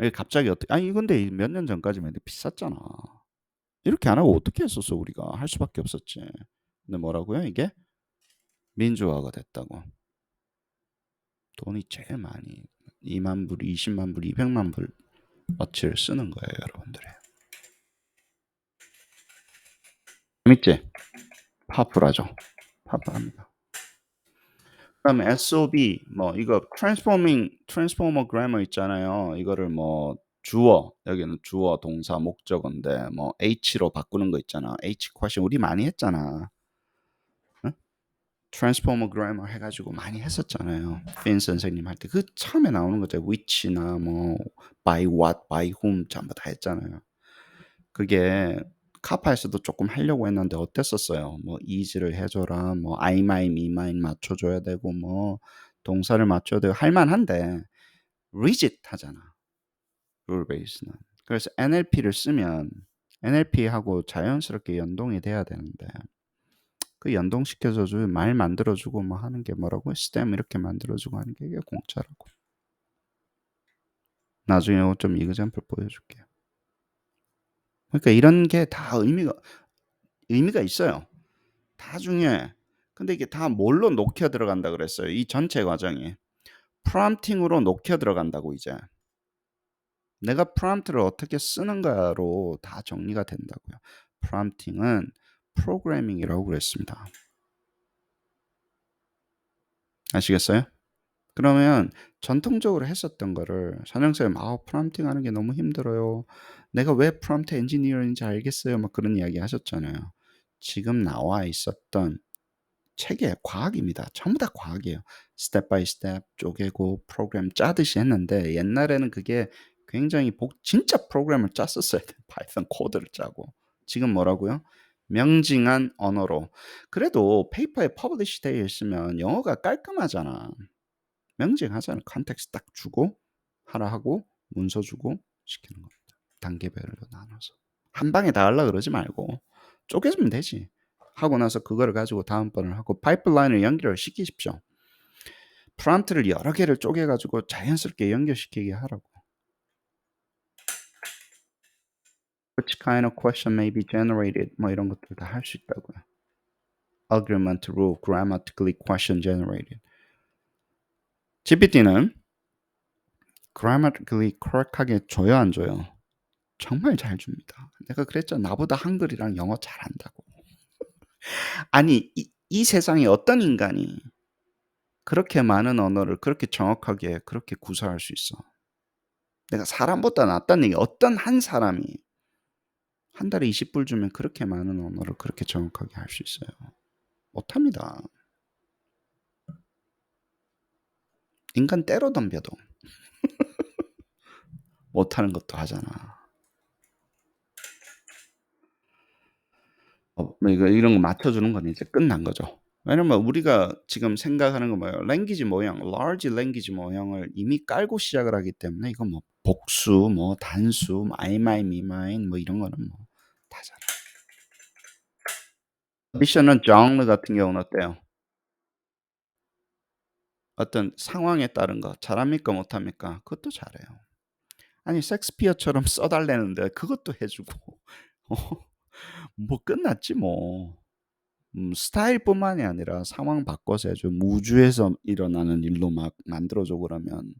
이게 갑자기 어떻게, 아니, 근데 몇 년 전까지만 해도 비쌌잖아. 이렇게 안 하고 어떻게 했었어, 우리가? 할 수밖에 없었지. 근데 뭐라고요, 이게? 민주화가 됐다고. 돈이 제일 많이 2만 불, 20만 불, 200만 불 어치를 쓰는 거예요, 여러분들이. 재밌지? 파풀하죠. 파풀합니다. 그다음에 SOB 뭐 이거 트랜스포머 그래머 있잖아요. 이거를 뭐 주어, 여기는 주어, 동사, 목적어인데 뭐 H로 바꾸는 거 있잖아. H 퀘션 우리 많이 했잖아. 응? 트랜스포머 그래머 해가지고 많이 했었잖아요. 핀 선생님 할 때 그 처음에 나오는 거죠. which나 뭐 by what, by whom 전부 다 했잖아요. 그게 카파에서도 조금 하려고 했는데 어땠었어요? 뭐 is를 해줘라, 뭐 I, my, me, mine 맞춰줘야 되고 뭐 동사를 맞춰야 되고 할만한데 rigid 하잖아. rule base는. 그래서 NLP를 쓰면 NLP하고 자연스럽게 연동이 돼야 되는데 그 연동시켜줘 말 만들어주고 뭐 하는 게 뭐라고? stem 이렇게 만들어주고 하는 게 이게 공짜라고. 나중에 좀 이그젬플 보여줄게요. 그러니까 이런 게 다 의미가 있어요. 다 중요해. 근데 이게 다 뭘로 녹혀 들어간다 그랬어요. 이 전체 과정이 프롬프팅으로 녹혀 들어간다고. 이제 내가 프롬프트를 어떻게 쓰는가로 다 정리가 된다고요. 프롬프팅은 프로그래밍이라고 그랬습니다. 아시겠어요? 그러면 전통적으로 했었던 거를 선영쌤 프롬프팅 하는 게 너무 힘들어요. 내가 왜 프롬프트 엔지니어인지 알겠어요. 막 그런 이야기 하셨잖아요. 지금 나와 있었던 책의 과학입니다. 전부 다 과학이에요. 스텝 바이 스텝 쪼개고 프로그램 짜듯이 했는데 옛날에는 그게 굉장히 진짜 프로그램을 짰었어야 돼. 파이썬 코드를 짜고. 지금 뭐라고요? 명징한 언어로. 그래도 페이퍼에 퍼블리시 되어 있으면 영어가 깔끔하잖아. 명징하잖아. 컨텍스트 딱 주고 하라 하고 문서 주고 시키는 겁니다. 단계별로 나눠서. 한 방에 다 하려고 그러지 말고 쪼개주면 되지. 하고 나서 그거를 가지고 다음번을 하고 파이프라인을 연결을 시키십시오. 프롬프트를 여러 개를 쪼개가지고 자연스럽게 연결시키게 하라고. Which kind of question may be generated? 뭐 이런 것들 다 할 수 있다고요. Argument, rule, grammatically question generated. GPT는 grammatically correct하게 줘요, 안 줘요? 정말 잘 줍니다. 내가 그랬잖아. 나보다 한글이랑 영어 잘한다고. 아니 이 세상에 어떤 인간이 그렇게 많은 언어를 그렇게 정확하게 그렇게 구사할 수 있어. 내가 사람보다 낫다는 얘기 어떤 한 사람이 한 달에 20불 주면 그렇게 많은 언어를 그렇게 정확하게 할 수 있어요. 못합니다. 인간 때로 덤벼도 못하는 것도 하잖아. 뭐 이런 거 맞춰주는 건 이제 끝난 거죠. 왜냐면 우리가 지금 생각하는 건 뭐예요? 랭귀지 모형, large 랭귀지 모형을 이미 깔고 시작을 하기 때문에 이건 뭐 복수, 뭐 단수, 뭐 I, my, me, mine 뭐 이런 거는 뭐 다잖아. 미션은 genre 같은 경우는 어때요? 어떤 상황에 따른 거 잘합니까 못합니까? 그것도 잘해요. 아니 섹스피어처럼 써달라는데 그것도 해주고 어, 뭐 끝났지 뭐. 스타일뿐만이 아니라 상황 바꿔서 해줘. 우주에서 일어나는 일로 막 만들어줘 그러면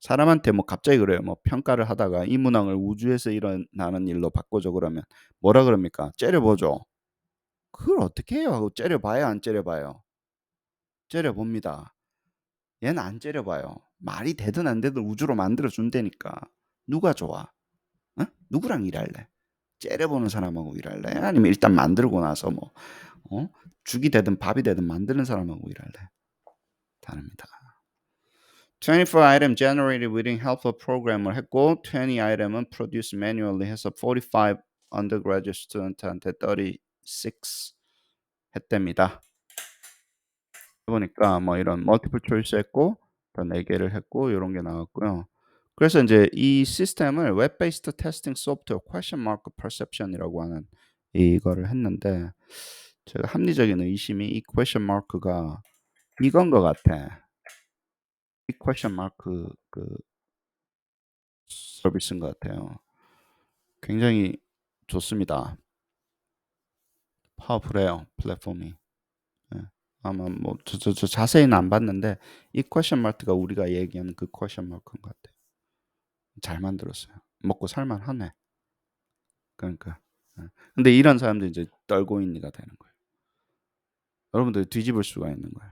사람한테 뭐 갑자기 그래요. 뭐 평가를 하다가 이 문항을 우주에서 일어나는 일로 바꿔줘 그러면 뭐라 그럽니까? 째려보죠. 그걸 어떻게 해요? 하고 째려봐요 안 째려봐요? 째려봅니다. 얘는 안 째려봐요. 말이 되든 안 되든 우주로 만들어 준다니까. 누가 좋아? 어? 누구랑 일할래? 째려보는 사람하고 일할래? 아니면 일단 만들고 나서 뭐 어? 죽이 되든 밥이 되든 만드는 사람하고 일할래? 다릅니다. 24 item generated within helpful program을 했고 20 item은 produced manually 해서 45 undergraduate student한테 36 했답니다. 해보니까 뭐 이런 multiple choice 했고 또 4개를 했고 이런 게 나왔고요. 그래서 이제 이 시스템을 웹-베이스드 테스팅 소프트웨어 question mark perception이라고 하는 이거를 했는데 제가 합리적인 의심이 이 question mark가 이건 것 같아. 이 question mark 그 서비스인 것 같아요. 굉장히 좋습니다. 파워풀해요 플랫폼이. 예. 아마 뭐 저 자세히는 안 봤는데 이 question mark가 우리가 얘기하는 그 question mark인 것 같아요. 잘 만들었어요. 먹고 살만하네. 그러니까. 예. 근데 이런 사람들이 이제 떨고인이가 되는 거예요. 여러분들 뒤집을 수가 있는 거예요.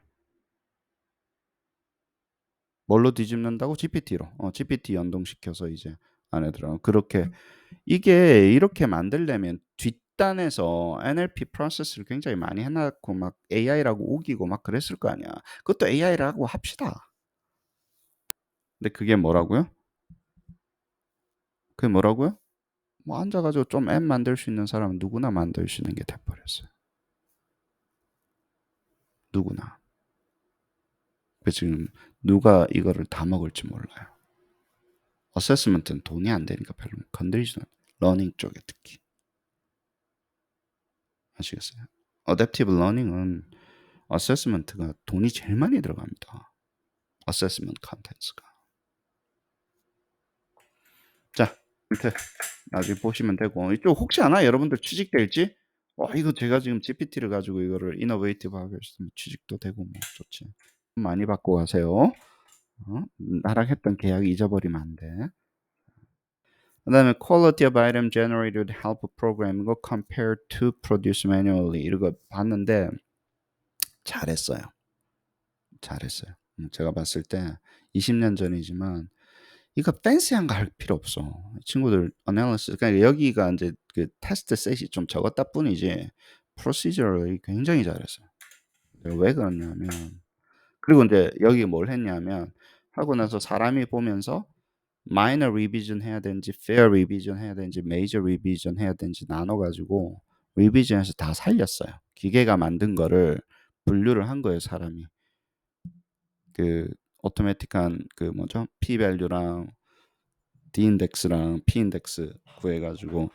뭘로 뒤집는다고? GPT로. GPT 연동시켜서 이제 안에 들어. 그렇게 이게 이렇게 만들려면 뒷단에서 NLP 프로세스를 굉장히 많이 해놨고 막 AI라고 우기고 막 그랬을 거 아니야. 그것도 AI라고 합시다. 근데 그게 뭐라고요? 그게 뭐라고요? 뭐 앉아가지고 좀 앱 만들 수 있는 사람은 누구나 만들 수 있는 게 돼버렸어요. 누구나. 그 지금 누가 이거를 다 먹을지 몰라요. 어세스먼트는 돈이 안 되니까 별로 건드리지도 않아요. 러닝 쪽에 특히. 아시겠어요? 어댑티브 러닝은 어세스먼트가 돈이 제일 많이 들어갑니다. 어세스먼트 컨텐츠가. 자, 밑에 나중에 보시면 되고 이쪽 혹시 아나 여러분들 취직될지? 이거 제가 지금 GPT를 가지고 이거를 이노베이티브하게 했으면 취직도 되고 뭐 좋지. 많이 받고 가세요. 나랑 했던 계약 잊어버리면 안 돼. 그다음에 quality of item generated help program 이거 compared to produce manually 이거 봤는데 잘했어요. 잘했어요. 제가 봤을 때 20년 전이지만 이거 팬시한 거 할 필요 없어. 친구들 어나리시스 그러니까 여기가 이제 그 테스트 셋이 좀 적었다 뿐이지 프로시저를 굉장히 잘했어요. 왜 그러냐면 그리고 이제 여기 뭘 했냐면 하고 나서 사람이 보면서 minor revision 해야 되는지 fair revision 해야 되는지 major revision 해야 되는지 나눠 가지고 revision해서 다 살렸어요. 기계가 만든 거를 분류를 한 거예요, 사람이. 그 오토매틱한 그 뭐죠? p 밸류랑 d 인덱스랑 p 인덱스 구해 가지고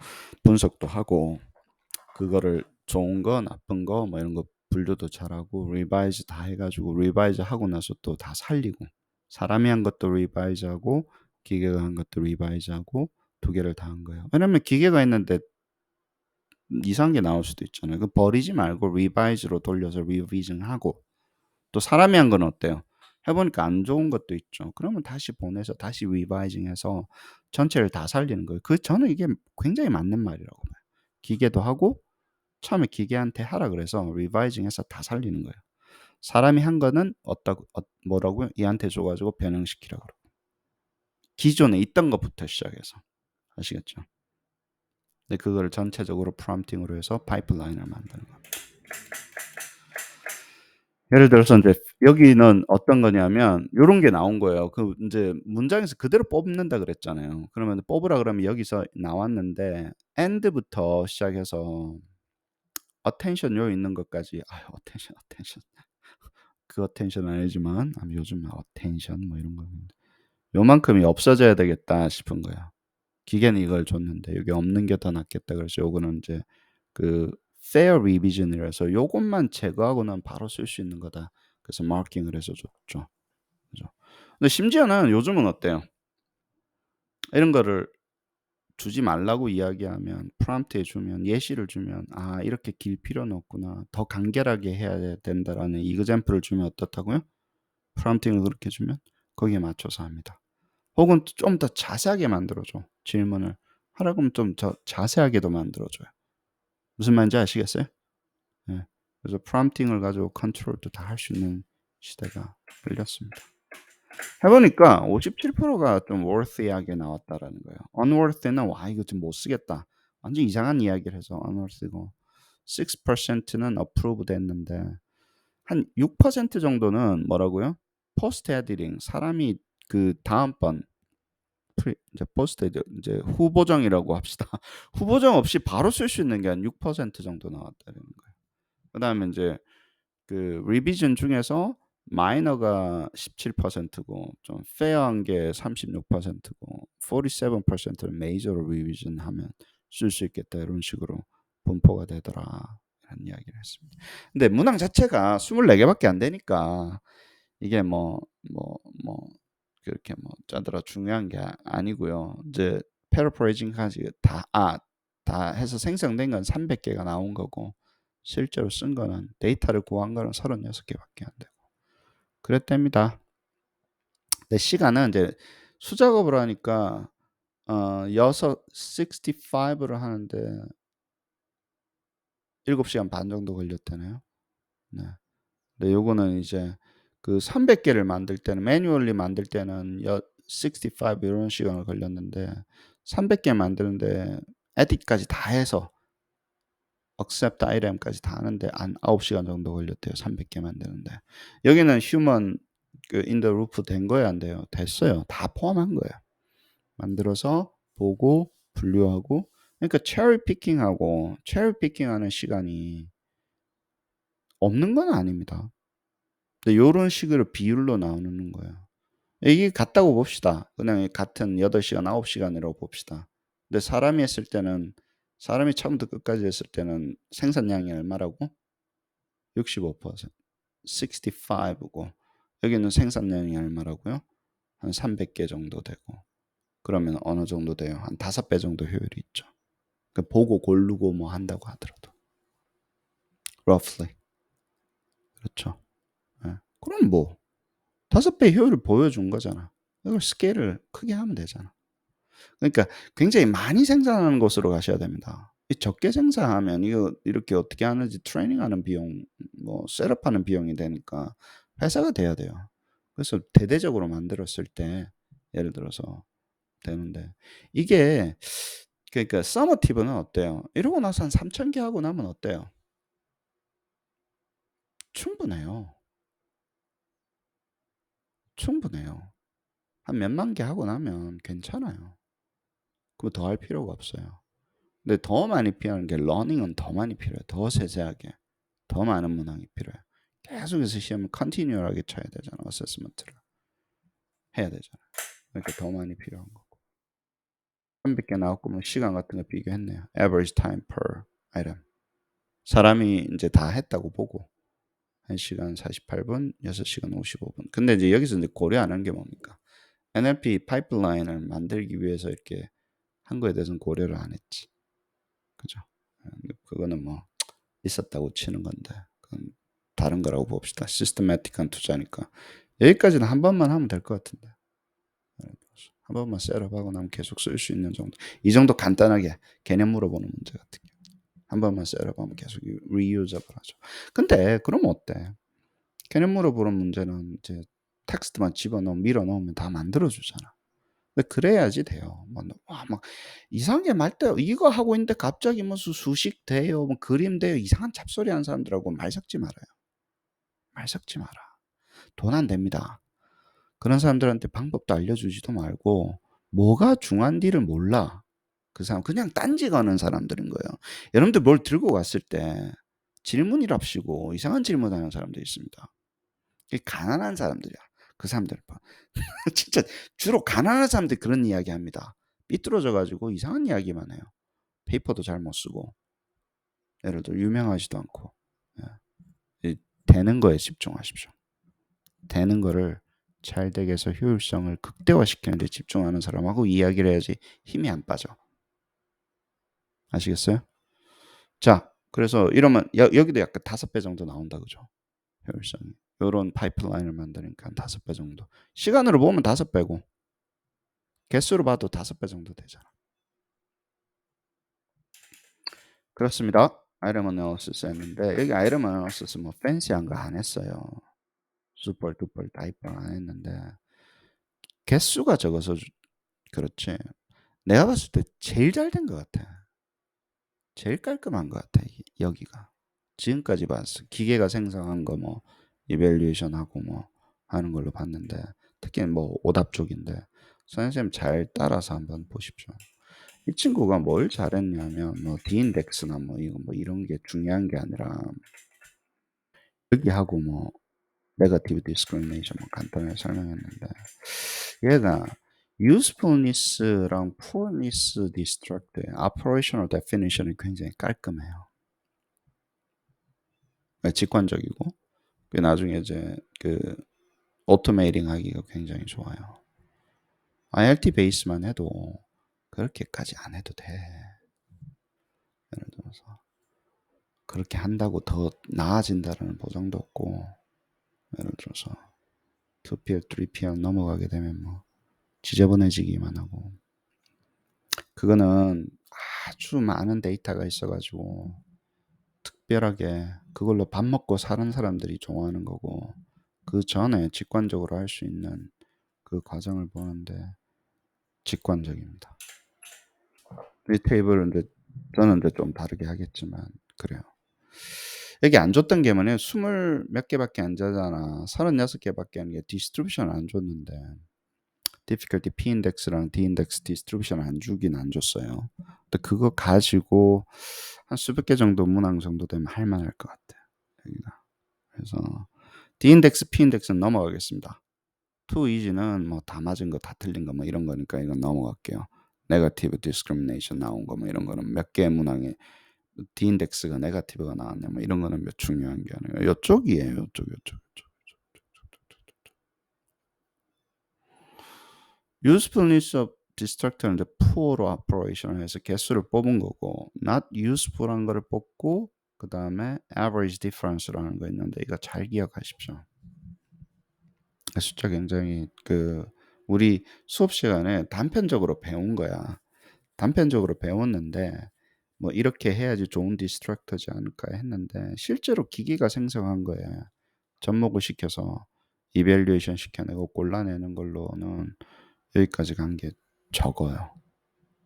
분석도 하고 그거를 좋은 거 나쁜 거 뭐 이런 거 분류도 잘하고 리바이즈 다 해가지고 리바이즈 하고 나서 또 다 살리고 사람이 한 것도 리바이즈 하고 기계가 한 것도 리바이즈 하고 두 개를 다 한 거예요. 왜냐면 기계가 있는데 이상한 게 나올 수도 있잖아요. 그 버리지 말고 리바이즈로 돌려서 리비전 하고 또 사람이 한 건 어때요? 해보니까 안 좋은 것도 있죠. 그러면 다시 보내서 다시 리바이징해서 전체를 다 살리는 거예요. 저는 이게 굉장히 맞는 말이라고 봐요. 기계도 하고 처음에 기계한테 하라 그래서 리바이징해서 다 살리는 거예요. 사람이 한 거는 뭐라고요? 얘한테 줘 가지고 변형시키라고 그러고. 기존에 있던 것부터 시작해서. 아시겠죠? 근데 그거를 전체적으로 프롬프팅으로 해서 파이프라인을 만드는 겁니다. 예를 들어서 인제 여기는 어떤 거냐면 요런 게 나온 거예요. 그 인제 문장에서 그대로 뽑는다 그랬잖아요. 그러면 뽑으라 그러면 여기서 나왔는데 and부터 시작해서 attention 요 있는 것까지 attention. 그 attention 아니지만 요즘 attention 뭐 이런 거 요만큼이 없어져야 되겠다 싶은 거야. 기계는 이걸 줬는데 여기 없는 게 더 낫겠다 그래서 요거는 인제 그 fair revision이라서 요것만 제거하고 나면 바로 쓸 수 있는 거다. 그래서 마킹을 해서 줬죠. 그죠? 근데 심지어는 요즘은 어때요? 이런 거를 주지 말라고 이야기하면 프롬프트에 주면 예시를 주면 '아 이렇게 길 필요는 없구나. 더 간결하게 해야 된다.'라는 이그젬플을 주면 어떻다고요? 프롬프팅을 그렇게 주면 거기에 맞춰서 합니다. 혹은 좀 더 자세하게 만들어 줘. 질문을 하라고 하면 좀 더 자세하게도 만들어 줘요. 무슨 말인지 아시겠어요? 예. 그래서 프롬프팅을 가지고 컨트롤도 다 할 수 있는 시대가 열렸습니다. 해 보니까 57%가 좀 worthy하게 나왔다라는 거예요. unworthy는 '와 이거 좀 못 쓰겠다.' 완전 이상한 이야기를 해서 unworthy고 6%는 approved 했는데 한 6% 정도는 뭐라고요? post editing 사람이 그 다음번 이제 post edit 이제 후보정이라고 합시다. 후보정 없이 바로 쓸 수 있는 게 한 6% 정도 나왔다는 거예요. 그다음에 인제 그 리비전 중에서 마이너가 17%고 좀 페어한 게 36%고 47%는 메이저로 리비전하면 쓸 수 있겠다 이런 식으로 분포가 되더라. 이런 이야기를 했습니다. 근데 문항 자체가 24개밖에 안 되니까 이게 뭐 그렇게 뭐 짜더라 중요한 게 아니고요. 이제 패러프레이징까지 다 해서 생성된 건 300개가 나온 거고 실제로 쓴 거는 데이터를 구한 거는 36개밖에 안 되고 그랬답니다. 근데 시간은 이제 수작업을 하니까 65를 하는데 7시간 반 정도 걸렸다네요. 네. 근데 요거는 이제 그 300개를 만들 때는 매뉴얼리 만들 때는 65 이런 시간을 걸렸는데 300개 만드는데 에딧까지 다 해서 accept item까지 다 하는데 한 9시간 정도 걸렸대요. 300개 만드는데. 여기는 human 그 in the loop 된 거예요, 안 돼요? 됐어요. 다 포함한 거예요. 만들어서 보고 분류하고 그러니까 체리 피킹하고 체리 피킹하는 시간이 없는 건 아닙니다. 근데 요런 식으로 비율로 나오는 거예요. 이게 같다고 봅시다. 그냥 같은 8시간, 9시간이라고 봅시다. 근데 사람이 했을 때는 사람이 처음부터 끝까지 했을 때는 생산량이 얼마라고? 65%. 65고 여기는 생산량이 얼마라고요? 한 300개 정도 되고 그러면 어느 정도 돼요? 한 5배 정도 효율이 있죠. 그러니까 보고 고르고 뭐 한다고 하더라도 roughly 그렇죠. 예. 그럼 뭐 5배 효율을 보여준 거잖아. 이걸 스케일을 크게 하면 되잖아. 그러니까 굉장히 많이 생산하는 곳으로 가셔야 됩니다. 이 적게 생산하면 이거 이렇게 어떻게 하는지 트레이닝하는 비용, 뭐 셋업하는 비용이 되니까 회사가 돼야 돼요. 그래서 대대적으로 만들었을 때 예를 들어서 되는데 이게 그러니까 서머티브는 어때요? 이러고 나서 한 3,000개 하고 나면 어때요? 충분해요. 충분해요. 한 몇만 개 하고 나면 괜찮아요. 그거 더 할 필요가 없어요. 근데 더 많이 필요한 게 러닝은 더 많이 필요해요. 더 세세하게. 더 많은 문항이 필요해요. 계속해서 시험을 컨티뉴얼하게 쳐야 되잖아. 어세스먼트를 해야 되잖아. 그러니까 더 많이 필요한 거고. 300개 나왔고 뭐 시간 같은 거 비교했네요. Average time per item. 사람이 이제 다 했다고 보고 1시간 48분, 6시간 55분. 근데 이제 여기서 이제 고려 안 한 게 뭡니까? NLP 파이프라인을 만들기 위해서 이렇게 한 거에 대해서는 고려를 안 했지. 그죠? 그거는 뭐 있었다고 치는 건데 그건 다른 거라고 봅시다. 시스테매틱한 투자니까. 여기까지는 한 번만 하면 될 것 같은데. 한 번만 셋업하고 나면 계속 쓸 수 있는 정도. 이 정도 간단하게 개념 물어보는 문제 같은 경우. 한 번만 셋업하면 계속 리유저블 하죠. 근데 그럼 어때? 개념으로 보는 문제는 이제 텍스트만 집어넣으면 밀어 넣으면 다 만들어 주잖아. 근데 그래야지 돼요. 막 이상하게 말대 이거 하고 있는데 갑자기 무슨 수식 돼요. 뭐 그림 돼요. 이상한 잡소리 하는 사람들하고 말 섞지 말아요. 말 섞지 마라. 돈 안 됩니다. 그런 사람들한테 방법도 알려주지도 말고 뭐가 중요한지를 몰라. 그 사람 그냥 딴지 거는 사람들인 거예요. 여러분들 뭘 들고 갔을 때 질문이랍시고 이상한 질문하는 사람도 있습니다. 이 가난한 사람들이야. 그 사람들 봐. 진짜 주로 가난한 사람들이 그런 이야기합니다. 삐뚤어져 가지고 이상한 이야기만 해요. 페이퍼도 잘 못 쓰고 예를 들어 유명하지도 않고. 예. 이 되는 거에 집중하십시오. 되는 거를 잘 되게 해서 효율성을 극대화시키는 데 집중하는 사람하고 이야기를 해야지 힘이 안 빠져. 아시겠어요? 자, 그래서 이러면 여기도 약간 5배 정도 나온다 그죠? 효율성이. 요런 파이프라인을 만드니까 한 5배 정도. 시간으로 보면 5배고 개수로 봐도 5배 정도 되잖아. 그렇습니다. 아이템 어널리시스 했는데 여기 아이템 어널리시스 뭐 팬시한 거 안 했어요. 슈퍼 두퍼 다이퍼 안 했는데 개수가 적어서 그렇지. 내가 봤을 때 제일 잘 된 것 같아. 제일 깔끔한 것 같아 여기가. 지금까지 봤어. 기계가 생성한 거 뭐 이밸류에이션 하고 뭐 하는 걸로 봤는데 특히 뭐 오답 쪽인데 선생님 잘 따라서 한번 보십시오. 이 친구가 뭘 잘했냐면 뭐 D인덱스나 뭐 이거 뭐 이런 게 중요한 게 아니라 여기 하고 뭐 네거티브 디스크리미네이션 뭐 간단하게 설명했는데 얘가 usefulness랑 poorness distract의 operational definition이 굉장히 깔끔해요. 직관적이고 그 나중에 이제 그 오토메이팅 하기가 굉장히 좋아요. IRT 베이스만 해도 그렇게까지 안 해도 돼. 예를 들어서 그렇게 한다고 더 나아진다는 보장도 없고 예를 들어서 2PL, 3PL 넘어가게 되면 뭐 지저분해지기만 하고 그거는 아주 많은 데이터가 있어가지고 특별하게 그걸로 밥 먹고 사는 사람들이 좋아하는 거고 그 전에 직관적으로 할 수 있는 그 과정을 보는데 직관적입니다. 이 테이블은 이제 저는 이제 좀 다르게 하겠지만 그래요. 여기 안 줬던 게 뭐냐면 20 몇 개밖에 안 자잖아. 36개밖에 안 게 디스트리뷰션 안 줬는데 difficulty P 인덱스랑 D 인덱스 디스트리뷰션 안 주긴 안 줬어요. 근데 그거 가지고 한 수백 개 정도 문항 정도 되면 할 만할 것 같아. 여기가. 그래서 D 인덱스, P 인덱스는 넘어가겠습니다. too easy는 뭐 다 맞은 거 다 틀린 거 뭐 이런 거니까 이건 넘어갈게요. 네거티브 디스크리미네이션 나온 거 뭐 이런 거는 몇 개 문항에 D 인덱스가 네거티브가 나왔냐 뭐 이런 거는 몇 중요한 게 아니에요. 요쪽이에요. 요쪽. usefulness of distractor인데 poor operation을 해서 개수를 뽑은 거고 not useful한 거를 뽑고 그 다음에 average difference라는 거 있는데 이거 잘 기억하십시오. 숫자 굉장히 우리 수업 시간에 단편적으로 배운 거야. 단편적으로 배웠는데 뭐 이렇게 해야지 좋은 디스트랙터지 않을까 했는데 실제로 기계가 생성한 거에 접목을 시켜서 이밸류에이션 시켜내고 골라내는 걸로는 여기까지 간 게 적어요.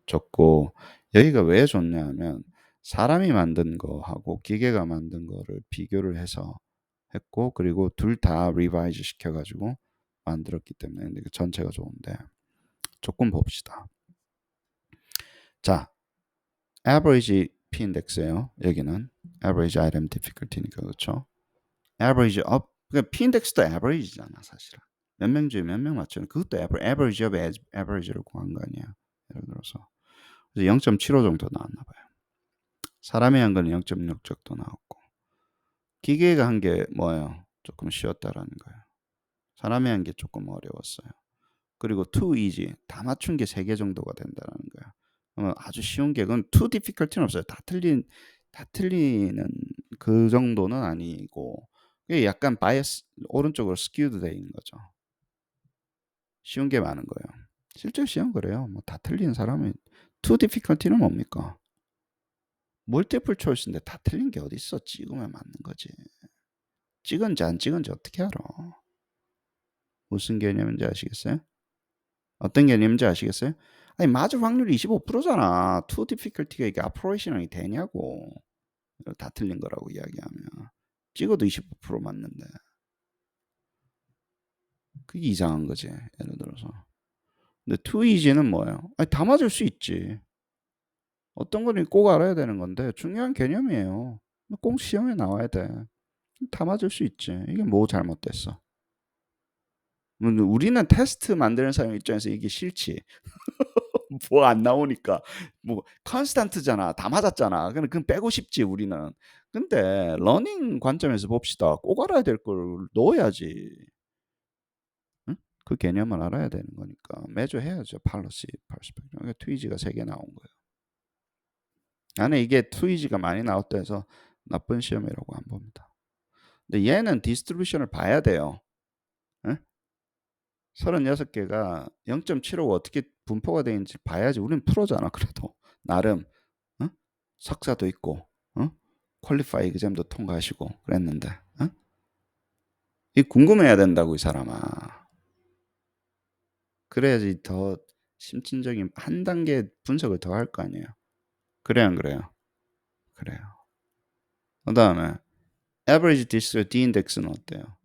적고 여기가 왜 좋냐 하면 사람이 만든 거하고 기계가 만든 거를 비교를 해서 했고 그리고 둘 다 리바이즈 시켜가지고 만들었기 때문에 근데 전체가 좋은데 조금 봅시다. 자, average P 인덱스예요. 여기는 average item difficulty니까 그렇죠. average up 그러니까 P 인덱스도 average잖아 사실은. 몇 명 중에 몇 명 맞추는 그것도 average of average를 구한 거 아니야. 예를 들어서 그래서 0.75 정도 나왔나 봐요. 사람이 한 거는 0.6 정도 나왔고 기계가 한 게 뭐예요? 조금 쉬웠다라는 거예요. 사람이 한 게 조금 어려웠어요. 그리고 too easy 다 맞춘 게 3개 정도가 된다는 거야. 그러면 아주 쉬운 게 그건 too difficult는 없어요. 다 틀리는 그 정도는 아니고 그게 약간 바이어스 오른쪽으로 skewed 돼 있는 거죠. 쉬운 게 많은 거예요. 실제 시험 그래요. 뭐 다 틀린 사람이 too difficult는 뭡니까? 멀티플 초이스인데 다 틀린 게 어디 있어? 찍으면 맞는 거지. 찍은지 안 찍은지 어떻게 알아? 무슨 개념인지 아시겠어요? 어떤 개념인지 아시겠어요? 아니 맞을 확률이 25%잖아. too difficult가 이게 operational이 되냐고. 이거 다 틀린 거라고 이야기하면. 찍어도 25% 맞는데. 그게 이상한 거지. 예를 들어서. 근데 too easy는 뭐예요? 아니 다 맞을 수 있지. 어떤 거는 꼭 알아야 되는 건데 중요한 개념이에요. 꼭 시험에 나와야 돼. 다 맞을 수 있지. 이게 뭐 잘못됐어? 우리는 테스트 만드는 사람 입장에서 이게 싫지. 뭐 안 나오니까 뭐 컨스탄트잖아. 다 맞았잖아. 그건 빼고 싶지 우리는. 근데 러닝 관점에서 봅시다. 꼭 알아야 될 걸 넣어야지. 응? 그 개념을 알아야 되는 거니까 매주 해야죠. 팔러시, 퍼스펙트. 그러니까 트위지가 3개 나온 거예요. 나는 이게 트위지가 많이 나왔다 해서 나쁜 시험이라고 안 봅니다. 근데 얘는 디스트리뷰션을 봐야 돼요. 응? 36개가 0.75가 어떻게 분포가 되는지 봐야지. 우리는 프로잖아. 그래도 나름 응? 석사도 있고 퀄리파이 exam도 통과하시고 그랬는데 이 궁금해야 된다고 이 사람아. 그래야지 더 심층적인 한 단계 분석을 더 할 거 아니에요. 그래요 안 그래요? 그래요. 그 다음에 average disk D-index는 어때요?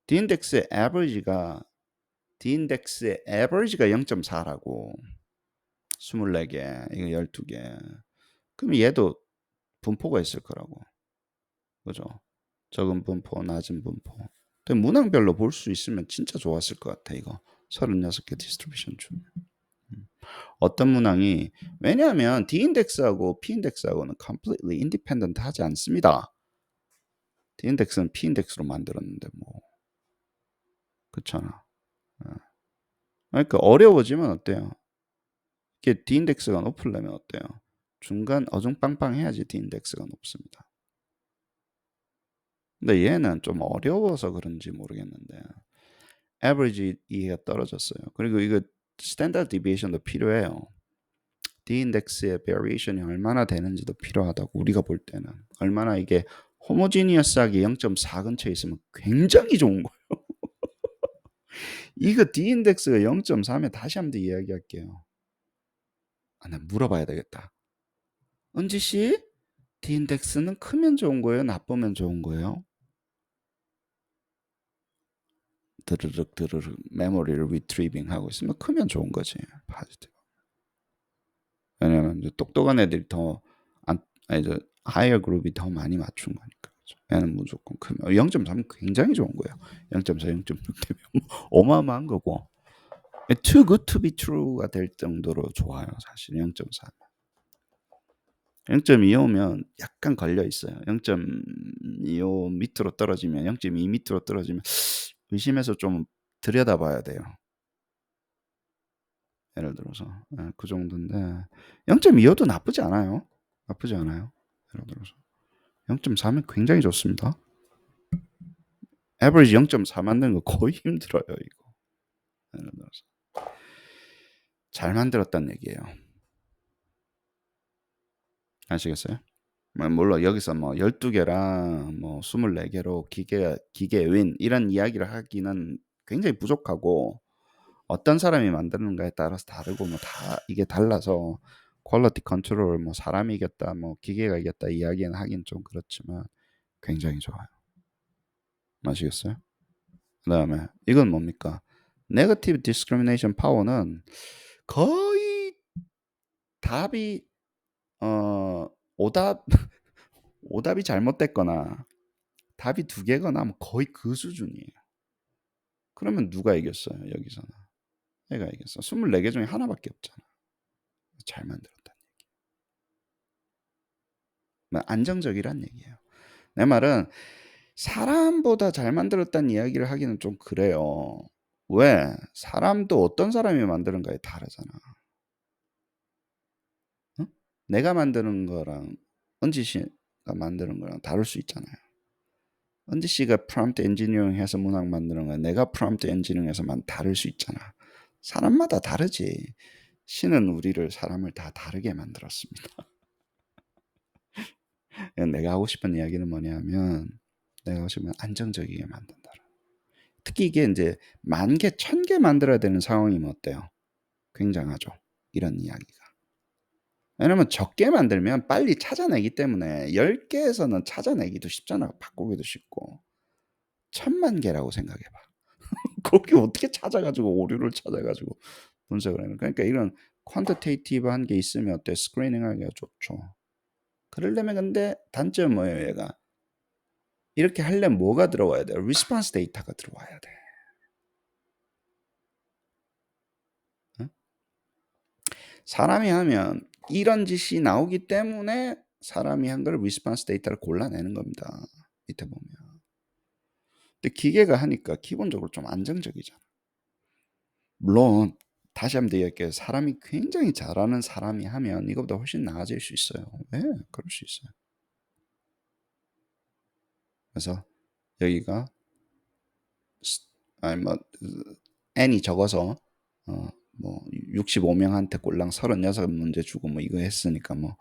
D-index의 average가 D-index의 average가 0.4라고 24개 이거 12개 그럼 얘도 분포가 있을 거라고 그죠? 적은 분포 낮은 분포 근데 문항별로 볼 수 있으면 진짜 좋았을 것 같아 이거 36개 디스트리뷰션 중에 어떤 문항이 왜냐하면 D-index하고 P-index하고는 completely independent 하지 않습니다. D-index는 P-index로 만들었는데 뭐 그렇잖아. 그러니까 어려워지면 어때요? 이게 D-index가 높으려면 어때요? 중간 어중빵빵 해야지 D-index가 높습니다. 근데 얘는 좀 어려워서 그런지 모르겠는데 average 이해가 떨어졌어요. 그리고 이거 standard deviation도 필요해요. D-index의 variation이 얼마나 되는지도 필요하다고 우리가 볼 때는 얼마나 이게 호모지니어스하게 0.4 근처에 있으면 굉장히 좋은 거예요. 이거 D-index가 0.4면 다시 한번 더 이야기할게요. 나 물어봐야 되겠다. 은지 씨, D-index는 크면 좋은 거예요? 나쁘면 좋은 거예요? 드르륵 드르륵 메모리를 리트리빙 하고 있으면 크면 좋은 거지. 파지티브. 왜냐면 똑똑한 애들이 더 아니 저 하이어 그룹이 더 많이 맞춘 거니까. 얘는 무조건 크면 0.3은 굉장히 좋은 거예요. 0.4, 0.6 되면 어마어마한 거고. Too good to be true가 될 정도로 좋아요. 사실 0.4. 0.25면 약간 걸려 있어요. 0.25 밑으로 떨어지면 0.2 밑으로 떨어지면 의심해서 좀 들여다봐야 돼요. 예를 들어서 그 정도인데 0.25도 나쁘지 않아요. 나쁘지 않아요. 예를 들어서 0.4면 굉장히 좋습니다. average 0.4 만드는 거 거의 힘들어요. 이거 예를 들어서 잘 만들었다는 얘기예요. 아시겠어요? 물론 여기서 뭐 12개랑 뭐 24개로 기계 윈 이런 이야기를 하기는 굉장히 부족하고 어떤 사람이 만드는가에 따라서 다르고 뭐 다 이게 달라서 퀄리티 컨트롤 뭐 사람이 이겼다 뭐 기계가 이겼다 이야기는 하긴 좀 그렇지만 굉장히 좋아요. 아시겠어요? 그다음에 이건 뭡니까? 네거티브 디스크리미네이션 파워는 거의 답이 오답 오답이 잘못됐거나 답이 2개거나 뭐 거의 그 수준이에요. 그러면 누가 이겼어요? 여기서는 얘가 이겼어. 24개 중에 하나밖에 없잖아. 잘 만들었다는 얘기. 안정적이란 얘기예요. 내 말은 사람보다 잘 만들었다는 이야기를 하기는 좀 그래요. 왜? 사람도 어떤 사람이 만드는가에 다르잖아. 응? 내가 만드는 거랑 은지 씨가 만드는 거랑 다를 수 있잖아요. 은지 씨가 프롬프트 엔지니어링 해서 문학 만드는 거야. 내가 프롬프트 엔지니어링 해서만 다를 수 있잖아. 사람마다 다르지. 신은 우리를 사람을 다 다르게 만들었습니다. 내가 하고 싶은 이야기는 뭐냐면 내가 보시면 안정적이게 만든다. 특히 이게 이제 10,000개, 1,000개 만들어야 되는 상황이면 어때요? 굉장하죠. 이런 이야기가. 왜냐면 적게 만들면 빨리 찾아내기 때문에 10개에서는 찾아내기도 쉽잖아. 바꾸기도 쉽고. 1,000,000 개라고 생각해 봐. 거기 어떻게 찾아 가지고 오류를 찾아 가지고 분석을 하는 그러니까 이런 퀀티테이티브한 게 있으면 어때? 스크리닝하기가 좋죠. 그러려면 근데 단점은 뭐예요, 얘가? 이렇게 하려면 뭐가 들어와야 돼요? 리스폰스 데이터가 들어와야 돼. 응? 사람이 하면 이런 짓이 나오기 때문에 사람이 한 걸 리스폰스 데이터를 골라내는 겁니다. 밑에 보면. 근데 기계가 하니까 기본적으로 좀 안정적이잖아. 물론 다시 한번 얘기할게요. 사람이 굉장히 잘하는 사람이 하면 이것보다 훨씬 나아질 수 있어요. 네, 그럴 수 있어요. 그래서 여기가 아니 뭐 n이 적어서 뭐 65명한테 꼴랑 36문제 주고 뭐 이거 했으니까 뭐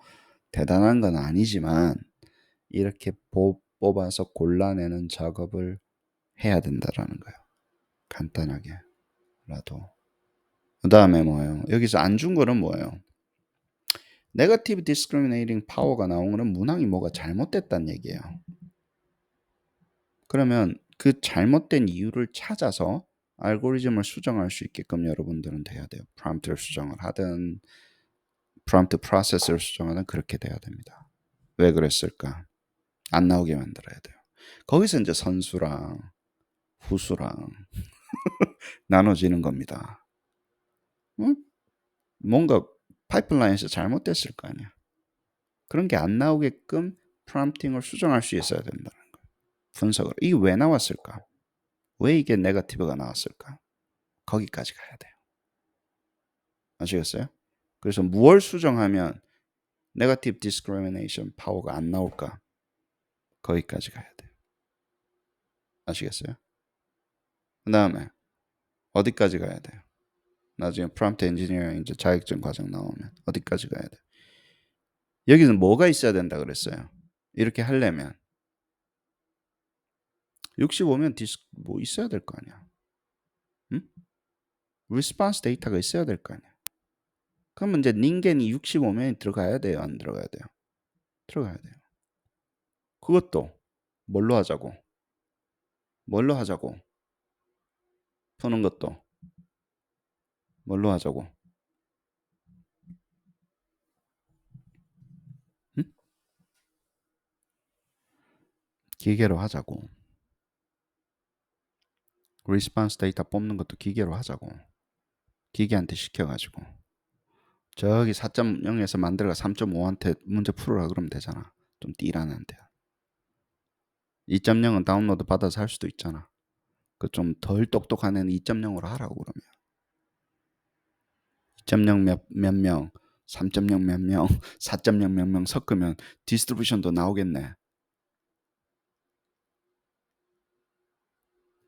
대단한 건 아니지만 이렇게 뽑아서 골라내는 작업을 해야 된다라는 거예요. 간단하게라도. 그 다음에 뭐예요? 여기서 안 준 거는 뭐예요? 네거티브 디스크리미네이팅 파워가 나온 거는 문항이 뭐가 잘못됐다는 얘기예요. 그러면 그 잘못된 이유를 찾아서 알고리즘을 수정할 수 있게끔 여러분들은 돼야 돼요. 프롬프트를 수정을 하든 프롬프트 프로세스를 수정하든 그렇게 돼야 됩니다. 왜 그랬을까? 안 나오게 만들어야 돼요. 거기서 이제 선수랑 후수랑 나눠지는 겁니다. 응? 뭔가 파이프라인에서 잘못됐을 거 아니야. 그런 게 안 나오게끔 프롬프팅을 수정할 수 있어야 된다는 거예요. 분석을. 이게 왜 나왔을까? 왜 이게 네거티브가 나왔을까? 거기까지 가야 돼요. 아시겠어요? 그래서 무엇 수정하면 네거티브 디스크리미네이션 파워가 안 나올까? 거기까지 가야 돼요. 아시겠어요? 그 다음에 어디까지 가야 돼요? 나중에 프롬프트 엔지니어링 이제 자격증 과정 나오면 어디까지 가야 돼요? 여기는 뭐가 있어야 된다 그랬어요? 이렇게 하려면 65면 뭐 있어야 될 거 아니야? 응? 리스폰스 데이터가 있어야 될 거 아니야? 그러면 이제 닌겐이 65면이 들어가야 돼요? 안 들어가야 돼요? 들어가야 돼요. 그것도 뭘로 하자고? 뭘로 하자고? 푸는 것도 뭘로 하자고? 응? 기계로 하자고. 리스폰스 데이터 뽑는 것도 기계로 하자고. 기계한테 시켜가지고. 저기 4.0에서 만들어가 3.5한테 문제 풀으라 그러면 되잖아. 좀 띠라는데. 2.0은 다운로드 받아서 할 수도 있잖아. 그 좀 덜 똑똑한 애는 2.0으로 하라고 그러면. 2.0 몇 명, 3.0 몇 명, 4.0 몇 명 섞으면 디스트리뷰션도 나오겠네.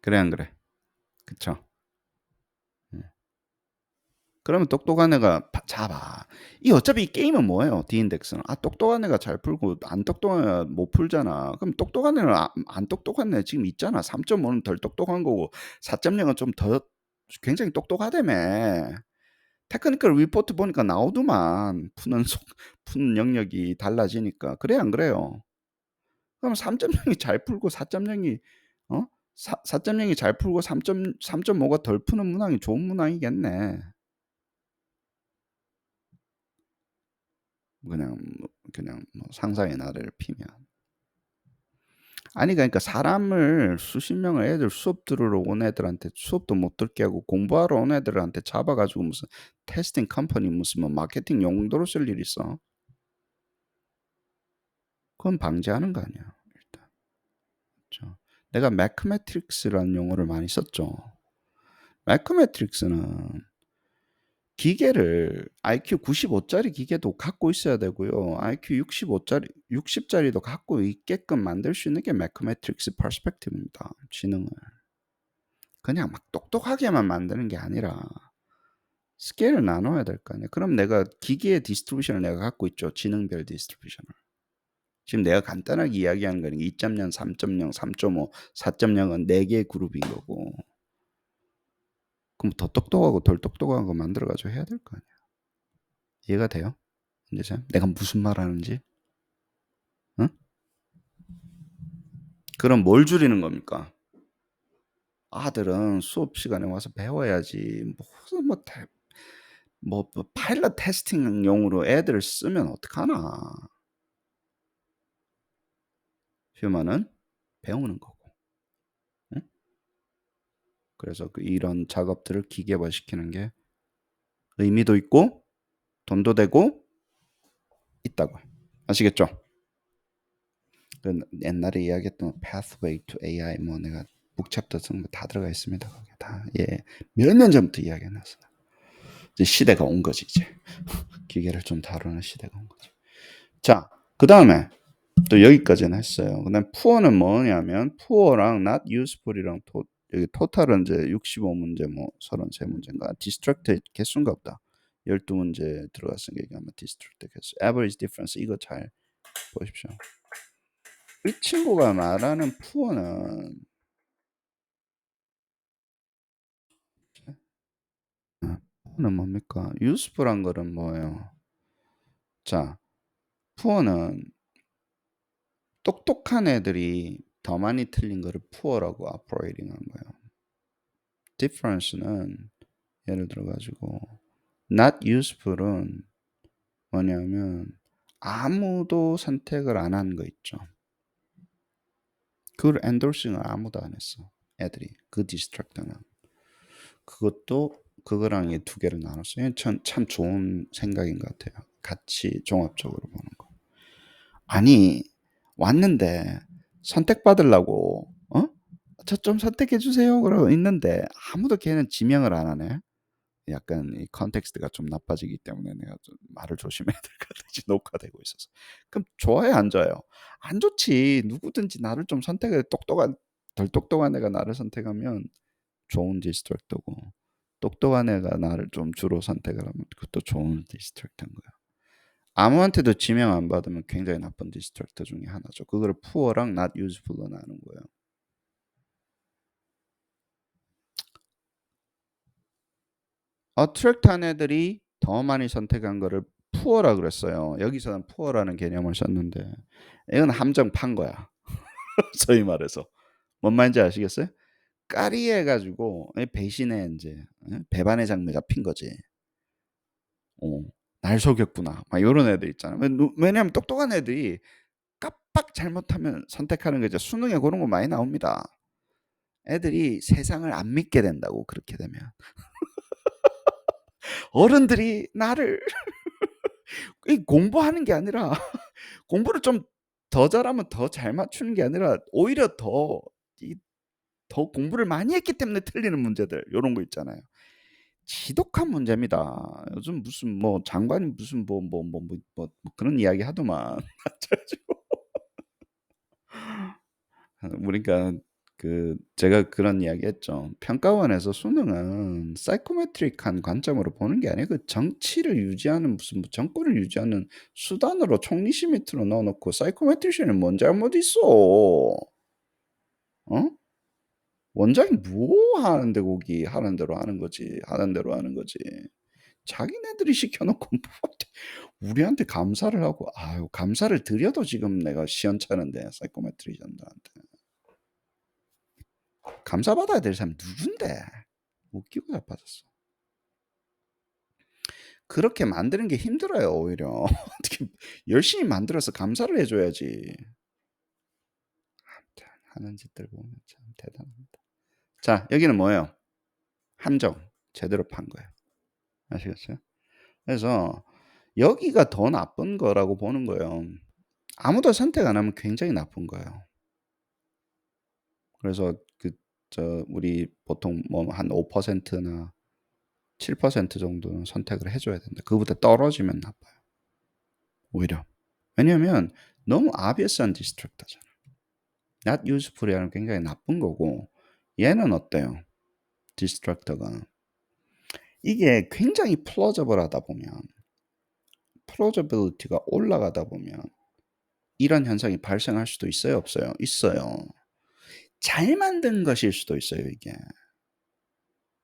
그래 안 그래? 그쵸? 그러면 똑똑한 애가 잡아. 이 어차피 이 게임은 뭐예요? D인덱스는. 아 똑똑한 애가 잘 풀고 안 똑똑한 애가 못 풀잖아. 그럼 똑똑한 애는 안 똑똑한 애 지금 있잖아. 3.5는 덜 똑똑한 거고 4.0은 좀 더 굉장히 똑똑하다며. 테크니컬 리포트 보니까 나오더만 푸는 영역이 달라지니까. 그래 안 그래요? 그럼 3.0이 잘 풀고 4.0이 4.0이 잘 풀고 3.5가 덜 푸는 문항이 좋은 문항이겠네. 그냥 뭐 상상의 나래를 피면. 아니 그러니까 사람을 수십 명을 애들 수업 들으러 온 애들한테 수업도 못 듣게 하고 공부하러 온 애들한테 잡아가지고 무슨 테스팅 컴퍼니 무슨 뭐 마케팅 용도로 쓸 일 있어? 그건 방지하는 거 아니야 일단. 그렇죠? 내가 매크매트릭스라는 용어를 많이 썼죠. 매크매트릭스는 기계를 IQ 95짜리 기계도 갖고 있어야 되고요. IQ 60짜리도 갖고 있게끔 만들 수 있는 게 매크매트릭스 퍼스펙티브입니다. 지능을. 그냥 막 똑똑하게만 만드는 게 아니라 스케일을 나눠야 될 거 아니에요. 그럼 내가 기계의 디스트리뷰션을 내가 갖고 있죠. 지능별 디스트리뷰션을. 지금 내가 간단하게 이야기하는 거는 2.0, 3.0, 3.5, 4.0은 4개의 그룹인 거고. 그럼 더 똑똑하고 덜 똑똑한 거 만들어가지고 해야 될 거 아니야. 이해가 돼요? 이제 내가 무슨 말 하는지? 응? 그럼 뭘 줄이는 겁니까? 아들은 수업 시간에 와서 배워야지. 무슨 뭐 파일럿 테스팅용으로 애들을 쓰면 어떡하나. 휴먼은 배우는 거고. 응? 그래서 이런 작업들을 기계화시키는 게 의미도 있고 돈도 되고 있다고. 아시겠죠? 옛날에 이야기했던 Pathway to AI 뭐 내가 북챕터 쓴 거 다 들어가 있습니다. 거기 다. 예. 몇 년 전부터 이야기해놨어. 이제 시대가 온 거지 이제. 기계를 좀 다루는 시대가 온 거지. 자, 그 다음에 또 여기까지는 했어요. 그다음 pure는 뭐냐면 pure랑 not useful이랑 여기 total은 이제 65문제 뭐 33문제인가 distract 개수인가 보다. 12문제 들어갔으니까 이게 아마 distract 개수. average difference 이거 잘 보십시오. 이 친구가 말하는 pure는 뭡니까? useful한 거는 뭐예요? 자, pure는 똑똑한 애들이 더 많이 틀린 거를 pure라고 operating 한 거예요. difference는 예를 들어 가지고 not useful은 뭐냐면 아무도 선택을 안 한 거 있죠. 그걸 엔도싱을 아무도 안 했어. 애들이 그 디스트랙터는 그것도 그거랑 이 두 개를 나눴어요. 참 좋은 생각인 것 같아요. 같이 종합적으로 보는 거. 아니 왔는데 선택받으려고 저 좀 선택해 주세요. 그러고 있는데 아무도 걔는 지명을 안 하네. 약간 이 컨텍스트가 좀 나빠지기 때문에 내가 좀 말을 조심해야 될 것 같아지 녹화되고 있어서. 그럼 좋아요, 안 좋아요? 안 좋지. 누구든지 나를 좀 선택해 덜 똑똑한 애가 나를 선택하면 좋은 디스트랙터고 똑똑한 애가 나를 좀 주로 선택을 하면 그것도 좋은 디스트랙터인 거야. 아무한테도 지명 안 받으면 굉장히 나쁜 디스트랙터 중에 하나죠. 그거를 pure랑 not useful로 나누는 거예요. 어트랙트한 애들이 더 많이 선택한 거를 pure라 그랬어요. 여기서는 pure라는 개념을 썼는데 이건 함정 판 거야. 소위 말해서. 뭔 말인지 아시겠어요? 까리해 가지고 배신의 인제 배반의 장미 잡힌 거지. 어. '날 속였구나.' 막 요런 애들 있잖아. 왜냐면 똑똑한 애들이 깜빡 잘못하면 선택하는 거 이제 수능에 고런 거 많이 나옵니다. 애들이 세상을 안 믿게 된다고 그렇게 되면. 어른들이 나를 이 공부하는 게 아니라 공부를 좀 더 잘하면 더 잘 맞추는 게 아니라 오히려 더 공부를 많이 했기 때문에 틀리는 문제들 요런 거 있잖아요. 지독한 문제입니다. 요즘 무슨 뭐 장관이 무슨 그런 이야기 하더만. 그래 가지고 그러니까 제가 그런 이야기 했죠. 평가원에서 수능은 사이코메트릭한 관점으로 보는 게 아니에요. 그 정치를 유지하는 무슨 뭐 정권을 유지하는 수단으로 총리실 밑으로 넣어 놓고 사이코메트리션이 뭔 잘못 있어. 어? 원장이 뭐 하는데 거기 하는 대로 하는 거지. 하는 대로 하는 거지. 자기네들이 시켜 놓고 우리한테 감사를 하고 아유 감사를 드려도 지금 내가 시원찮은데 사이코메트리션들한테. 감사받아야 될 사람이 누군데. 웃기고 자빠졌어. 그렇게 만드는 게 힘들어요 오히려. 어떻게 열심히 만들어서 감사를 해 줘야지. 아무튼 하는 짓들 보면 참 대단합니다. 자 여기는 뭐예요? 함정. 제대로 판 거예요. 아시겠어요? 그래서 여기가 더 나쁜 거라고 보는 거예요. 아무도 선택 안 하면 굉장히 나쁜 거예요. 그래서 우리 보통 뭐 한 5%나 7% 정도는 선택을 해 줘야 된다. 그거보다 떨어지면 나빠요. 오히려. 왜냐하면 너무 obvious한 디스트랙터잖아. not useful이라는 굉장히 나쁜 거고 얘는 어때요? 디스트랙터가 이게 굉장히 플러저블하다 보면 플러저빌리티가 올라가다 보면 이런 현상이 발생할 수도 있어요, 없어요? 있어요. 잘 만든 것일 수도 있어요, 이게.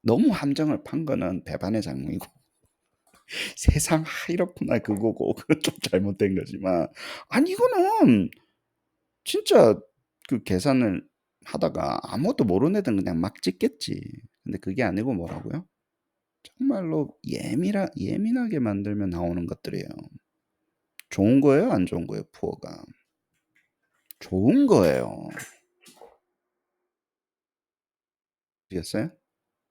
너무 함정을 판 거는 배반의 장미고 세상 이렇구나 그거고 그건 좀 잘못된 거지만 아니 이거는 진짜 그 계산을 하다가 아무것도 모르는 애들은 그냥 막 찍겠지. 근데 그게 아니고 뭐라고요? 정말로 예민하게 만들면 나오는 것들이에요. 좋은 거예요, 안 좋은 거예요, 푸어가? 좋은 거예요. 아시겠어요?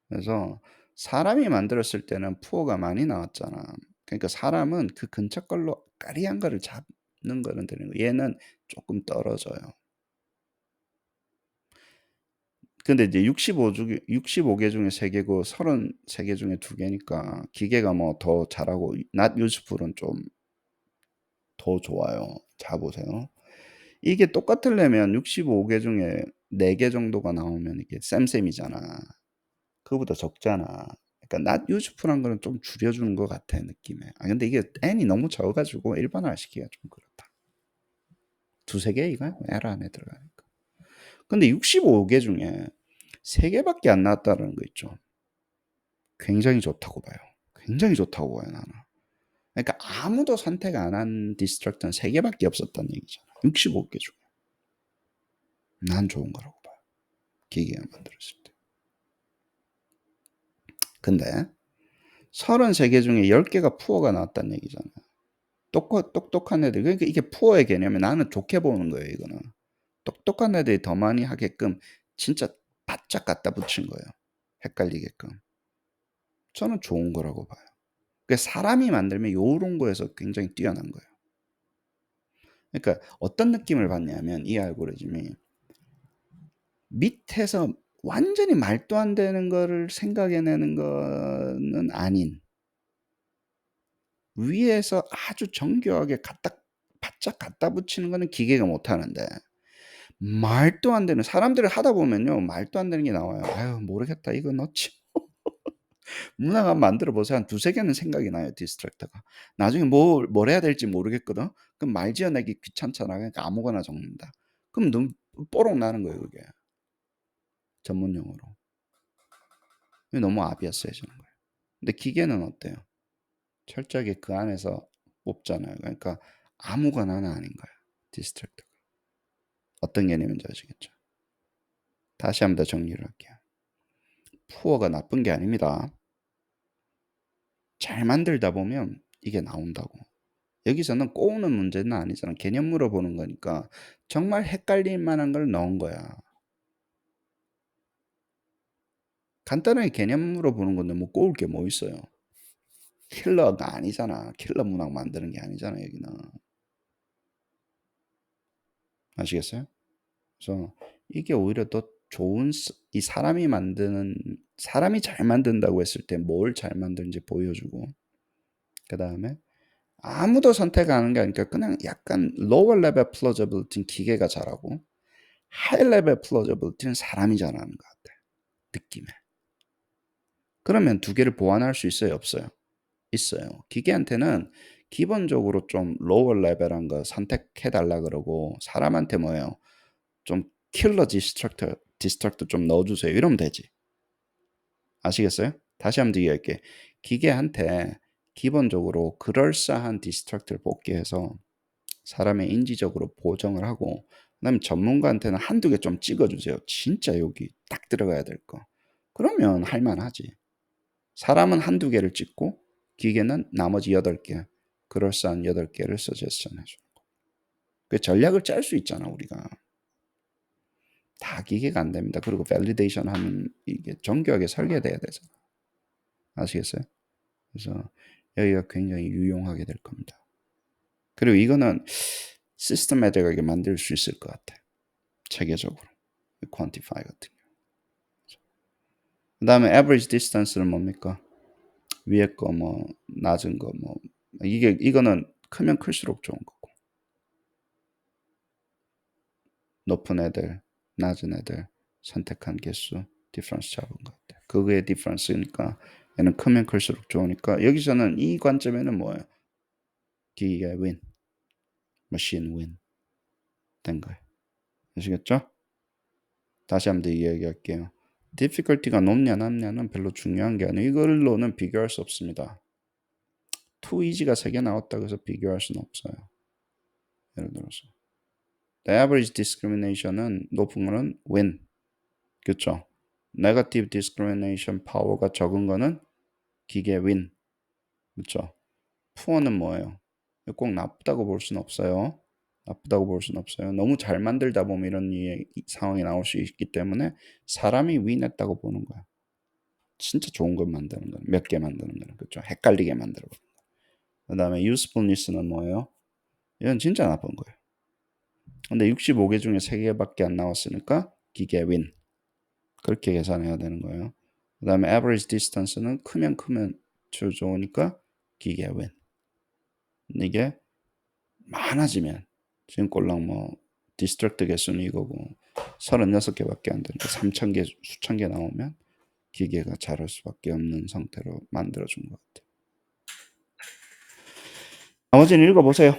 그래서 사람이 만들었을 때는 푸어가 많이 나왔잖아. 그러니까 사람은 그 근처 걸로 까리한 거를 잡는 거는 되는 거예요. 얘는 조금 떨어져요. 근데 이제 65개 중에 3개고 33개 중에 2개니까 기계가 뭐 더 잘하고 not useful은 좀 더 좋아요. 자 보세요. 이게 똑같으려면 65개 중에 4개 정도가 나오면 이게 쌤쌤이잖아. 그거보다 적잖아. 그러니까 not useful한 거는 좀 줄여주는 것 같아 느낌에. 아 근데 이게 n이 너무 적어 가지고 일반화시키기가 좀 그렇다. 2-3개 이거야? 에러 안에 들어가니까. 근데 65개 중에 3개밖에 안 나왔다는 거 있죠. 굉장히 좋다고 봐요. 굉장히 좋다고 봐요 나는. 그러니까 아무도 선택 안 한 디스트럭트는 3개밖에 없었다는 얘기잖아. 65개 중에. 난 좋은 거라고 봐요. 기계가 만들었을 때. 근데 33개 중에 10개가 푸어가 나왔다는 얘기잖아요. 똑똑한 애들. 그러니까 이게 푸어의 개념이 나는 좋게 보는 거예요, 이거는. 똑똑한 애들이 더 많이 하게끔 진짜 바짝 갖다 붙인 거예요. 헷갈리게끔. 저는 좋은 거라고 봐요. 그 사람이 만들면 요런 거에서 굉장히 뛰어난 거예요. 그러니까 어떤 느낌을 받냐면 이 알고리즘이 밑에서 완전히 말도 안 되는 거를 생각해내는 거는 아닌 위에서 아주 정교하게 바짝 갖다 붙이는 거는 기계가 못 하는데 말도 안 되는 사람들을 하다 보면요. 말도 안 되는 게 나와요. "아유 모르겠다. 이거 넣지." 문학 한번 만들어 보세요. 한 2-3 개는 생각이 나요, 디스트랙터가. 나중에 뭘 해야 될지 모르겠거든. 그럼 말 지어내기 귀찮잖아. 그러니까 아무거나 적는다. 그럼 눈 뽀록 나는 거예요, 그게. 전문 용어로. 이게 너무 obvious해지는 거예요. 근데 기계는 어때요? 철저하게 그 안에서 뽑잖아요. 그러니까 아무거나는 아닌 거예요, 디스트랙터가. 어떤 개념인지 아시겠죠? 다시 한번 더 정리를 할게요. 푸어가 나쁜 게 아닙니다. 잘 만들다 보면 이게 나온다고. 여기서는 꼬우는 문제는 아니잖아. 개념 물어보는 거니까 정말 헷갈릴 만한 걸 넣은 거야. 간단하게 개념 물어보는 건데 뭐 꼬울 게 뭐 있어요. 킬러가 아니잖아. 킬러 문학 만드는 게 아니잖아, 여기는. 아시겠어요? 그래서 이게 오히려 더 좋은 이 사람이 잘 만든다고 했을 때 뭘 잘 만드는지 보여주고 그다음에 아무도 선택 안 하는 게 아니니까 그냥 약간 lower level plausibility는 기계가 잘하고 high level plausibility는 사람이 잘하는 것 같아. 느낌에. 그러면 2개를 보완할 수 있어요, 없어요? 있어요. 기계한테는 기본적으로 좀 lower level한 거 선택해 달라 그러고 사람한테 뭐예요? 좀 킬러 디스트럭터 좀 넣어 주세요. 이러면 되지. 아시겠어요? 다시 한번 더 이야기할게. 기계한테 기본적으로 그럴싸한 디스트럭터를 뽑게 해서 사람의 인지적으로 보정을 하고 그다음에 전문가한테는 1-2개 좀 찍어 주세요. 진짜 여기 딱 들어가야 될 거. 그러면 할 만하지. 사람은 1-2개를 찍고 기계는 나머지 8개 그럴싸한 8개를 서제스션 해 주는 거. 그 전략을 짤 수 있잖아, 우리가. 다 기계가 안 됩니다. 그리고 밸리데이션 하면 이게 정교하게 설계돼야 되잖아. 아시겠어요? 그래서 여기가 굉장히 유용하게 될 겁니다. 그리고 이거는 시스템에틱하게 만들 수 있을 것 같아. 체계적으로. quantify 같은 경우. 그다음에 average distance는 뭡니까? 위에 거 뭐 낮은 거 뭐 이거는 크면 클수록 좋은 거고. 높은 애들, 낮은 애들 선택한 개수 디퍼런스 잡은 것 같아. 그거의 디퍼런스니까 얘는 크면 클수록 좋으니까 여기서는 이 관점에는 뭐예요? 기계 윈, 머신 윈. 된 거예요. 아시겠죠? 다시 한번 더 이야기할게요. difficulty가 높냐 낮냐는 별로 중요한 게 아니에요. 이걸로는 비교할 수 없습니다. too easy가 3개 나왔다고 해서 비교할 수는 없어요. 예를 들어서 the average discrimination은 높은 거는 win. 그렇죠? negative discrimination power가 적은 거는 기계 win. 그렇죠? poor는 뭐예요? 꼭 나쁘다고 볼 수는 없어요. 나쁘다고 볼 수는 없어요. 너무 잘 만들다 보면 이런 상황이 나올 수 있기 때문에 사람이 win했다고 보는 거야. 진짜 좋은 걸 만드는 거는 몇 개 만드는 거는 그렇죠. 헷갈리게 만들어. 그 다음에 usefulness는 뭐예요? 이건 진짜 나쁜 거예요. 근데 65개 중에 3개밖에 안 나왔으니까 기계 win. 그렇게 계산해야 되는 거예요. 그 다음에 average distance는 크면 좋으니까 기계 win. 이게 많아지면 지금 꼴랑 뭐 디스트럭트 개수는 이거고 36개밖에 안 되니까 3,000개 수천 개 나오면 기계가 잘할 수밖에 없는 상태로 만들어준 것 같아요. 나머지는 읽어보세요.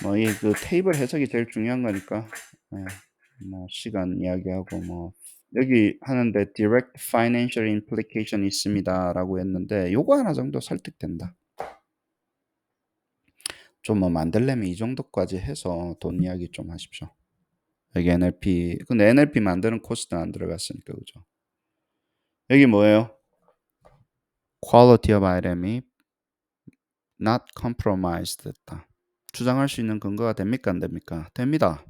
뭐 이 그 테이블 해석이 제일 중요한 거니까. 네. 뭐 시간 이야기하고 뭐 여기 하는데 direct financial implication 있습니다라고 했는데 요거 하나 정도 설득된다. 좀 뭐 만들려면 이 정도까지 해서 돈 이야기 좀 하십시오. 여기 NLP 근데 NLP 만드는 코스트는 안 들어갔으니까 그죠? 여기 뭐예요? quality of item이 not compromised 됐다. 주장할 수 있는 근거가 됩니까 안 됩니까? 됩니다.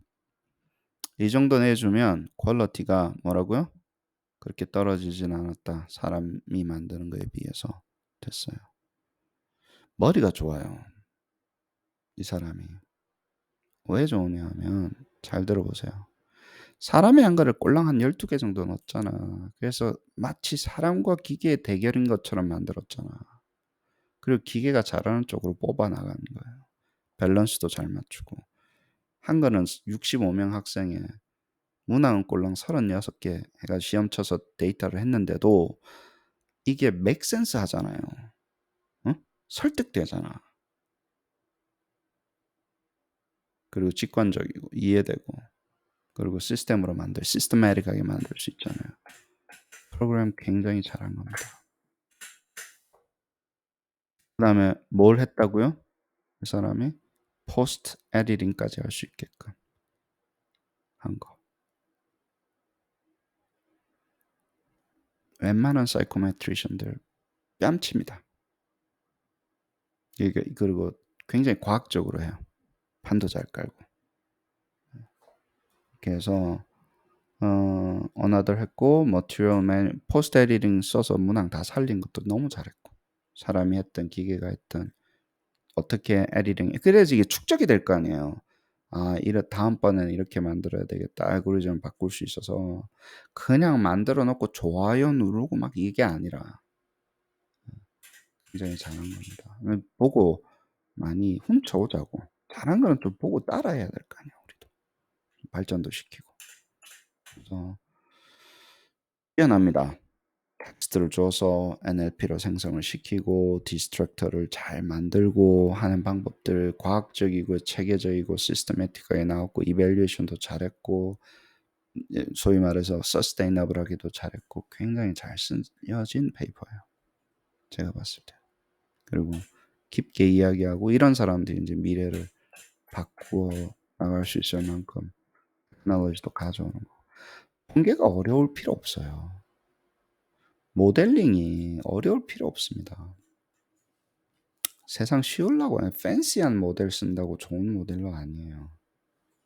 이 정도 내주면 퀄리티가 뭐라고요? 그렇게 떨어지진 않았다. 사람이 만드는 거에 비해서 됐어요. 머리가 좋아요. 이 사람이. 왜 좋으냐 하면 잘 들어보세요. 사람이 한 거를 꼴랑 한 12개 정도 넣었잖아. 그래서 마치 사람과 기계의 대결인 것처럼 만들었잖아. 그리고 기계가 잘하는 쪽으로 뽑아 나가는 거예요. 밸런스도 잘 맞추고. 한 거는 65명 학생에 문항은 꼴랑 36개 해가 시험 쳐서 데이터를 했는데도 이게 make sense 하잖아요. 어? 설득되잖아. 그리고 직관적이고 이해되고 그리고 시스템으로 시스테마틱하게 만들 수 있잖아요. 프로그램 굉장히 잘한 겁니다. 그 다음에 뭘 했다고요? 그 사람이 포스트 에디팅까지 할 수 있게끔 한 거. 웬만한 사이코메트리션들 뺨칩니다. 그리고 굉장히 과학적으로 해요. 판도 잘 깔고. 그래서 another 했고 material 포스트 에디팅 써서 문항 다 살린 것도 너무 잘했고 사람이 했던 기계가 했던 어떻게 에디팅 그래야지 이게 축적이 될 거 아니에요. 아, 다음번에는 이렇게 만들어야 되겠다. 알고리즘 바꿀 수 있어서 그냥 만들어 놓고 좋아요 누르고 막 이게 아니라 굉장히 잘한 겁니다. 보고 많이 훔쳐오자고. 잘한 거는 좀 보고 따라해야 될 거 아니에요. 우리도 발전도 시키고. 그래서 뛰어납니다. 텍스트를 줘서 NLP로 생성을 시키고 디스트럭터를 잘 만들고 하는 방법들 과학적이고 체계적이고 시스테매틱하게 나왔고 이밸류에이션도 잘했고 소위 말해서 서스테이너블하게도 잘했고 굉장히 잘 쓰여진 페이퍼예요. 제가 봤을 때. 그리고 깊게 이야기하고 이런 사람들이 이제 미래를 바꾸어 나갈 수 있을 만큼 테크놀로지도 가져오는 거. 통계가 어려울 필요 없어요. 모델링이 어려울 필요 없습니다. 세상 쉬우려고 하는 팬시한 모델 쓴다고 좋은 모델로 아니에요.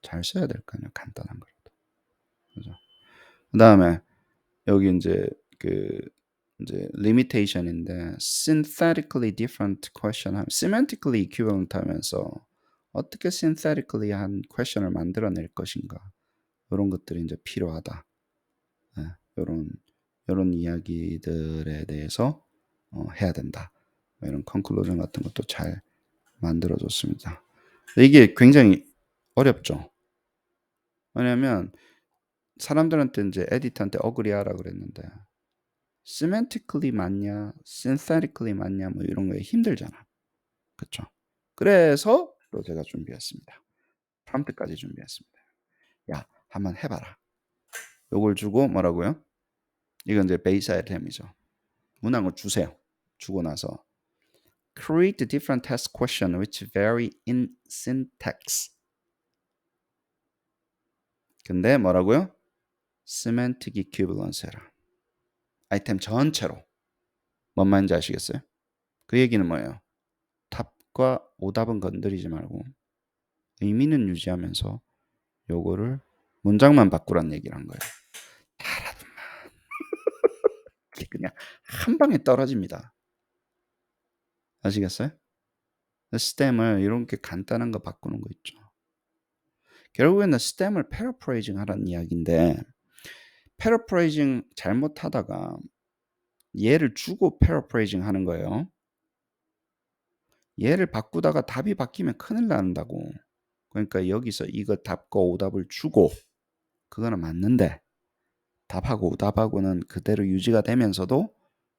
잘 써야 될 거 아니에요. 간단한 거라도. 그죠? 그 다음에 여기 이제 limitation인데 synthetically different question semantically equivalent 하면서 어떻게 synthetically 한 question을 만들어낼 것인가 이런 것들이 이제 필요하다. 네, 이런 이야기들에 대해서 해야 된다. 이런 컨클루전 같은 것도 잘 만들어줬습니다. 이게 굉장히 어렵죠. 왜냐하면 사람들한테 이제 에디터한테 어그리하라 그랬는데 semantically 맞냐, synthetically 맞냐 뭐 이런 거에 힘들잖아. 그렇죠? 그래서 또 제가 준비했습니다. 프롬프트까지 준비했습니다. 야, 한번 해봐라. 요걸 주고 뭐라고요? 이건 이제 베이스 아이템이죠. 문항을 주세요. 주고 나서 create different test question which vary in syntax. 근데 뭐라고요? semantic equivalence 해라. 아이템 전체로. 뭔 말인지 아시겠어요? 그 얘기는 뭐예요? 답과 오답은 건드리지 말고 의미는 유지하면서 요거를 문장만 바꾸라는 얘기를 한 거예요. 그냥 한 방에 떨어집니다. 아시겠어요? 스템을 이렇게 간단한 거 바꾸는 거 있죠. 결국에는 스템을 패러프레이징 하라는 이야기인데 패러프레이징 잘못하다가 얘를 주고 패러프레이징 하는 거예요. 얘를 바꾸다가 답이 바뀌면 큰일 난다고. 그러니까 여기서 이거 답과 오답을 주고 그거는 맞는데 답하고 오답하고는 그대로 유지가 되면서도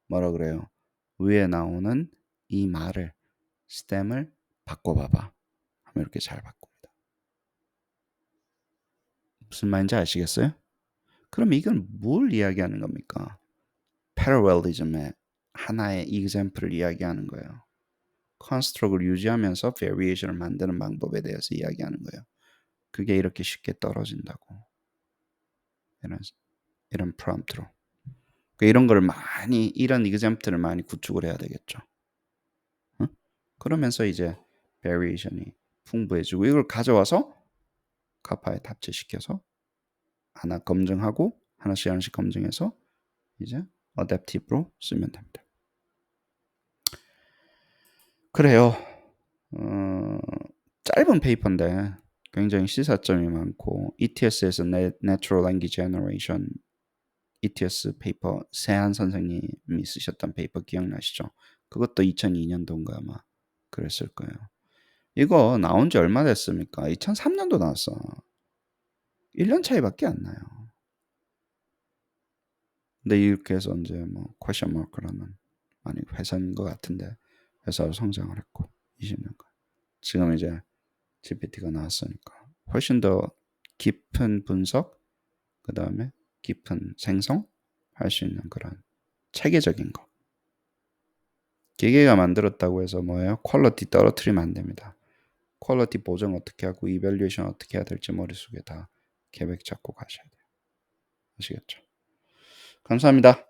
뭐라 그래요? 위에 나오는 이 말을 스템을 바꿔봐봐 하면 이렇게 잘 바꿉니다. 무슨 말인지 아시겠어요? 그럼 이건 뭘 이야기하는 겁니까? 패러렐리즘의 하나의 example을 이야기하는 거예요. 컨스트럭을 유지하면서 variation을 만드는 방법에 대해서 이야기하는 거예요. 그게 이렇게 쉽게 떨어진다고. 이런 프롬프트로. 이런 걸 많이 이런 example을 많이 구축을 해야 되겠죠. 응? 그러면서 이제 variation이 풍부해지고 이걸 가져와서 카파에 탑재시켜서 하나 검증하고 하나씩 검증해서 이제 어댑티브로 쓰면 됩니다. 그래요. 짧은 페이퍼인데 굉장히 시사점이 많고 ETS에서 Natural Language Generation ETS 페이퍼 세한 선생님이 쓰셨던 페이퍼 기억나시죠? 그것도 2002년도인가 아마 그랬을 거예요. 이거 나온 지 얼마 됐습니까? 2003년도 나왔어. 1년 차이밖에 안 나요. 근데 이렇게 해서 이제 뭐 퀘션 마크라는 많이 회사인 것 같은데 회사로 성장을 했고 20년간 지금 이제 GPT가 나왔으니까 훨씬 더 깊은 분석 그 다음에 깊은 생성 할 수 있는 그런 체계적인 거. 기계가 만들었다고 해서 뭐예요? 퀄리티 떨어뜨리면 안 됩니다. 퀄리티 보정 어떻게 하고 이밸류에이션 어떻게 해야 될지 머릿속에 다 계획 잡고 가셔야 돼요. 아시겠죠? 감사합니다.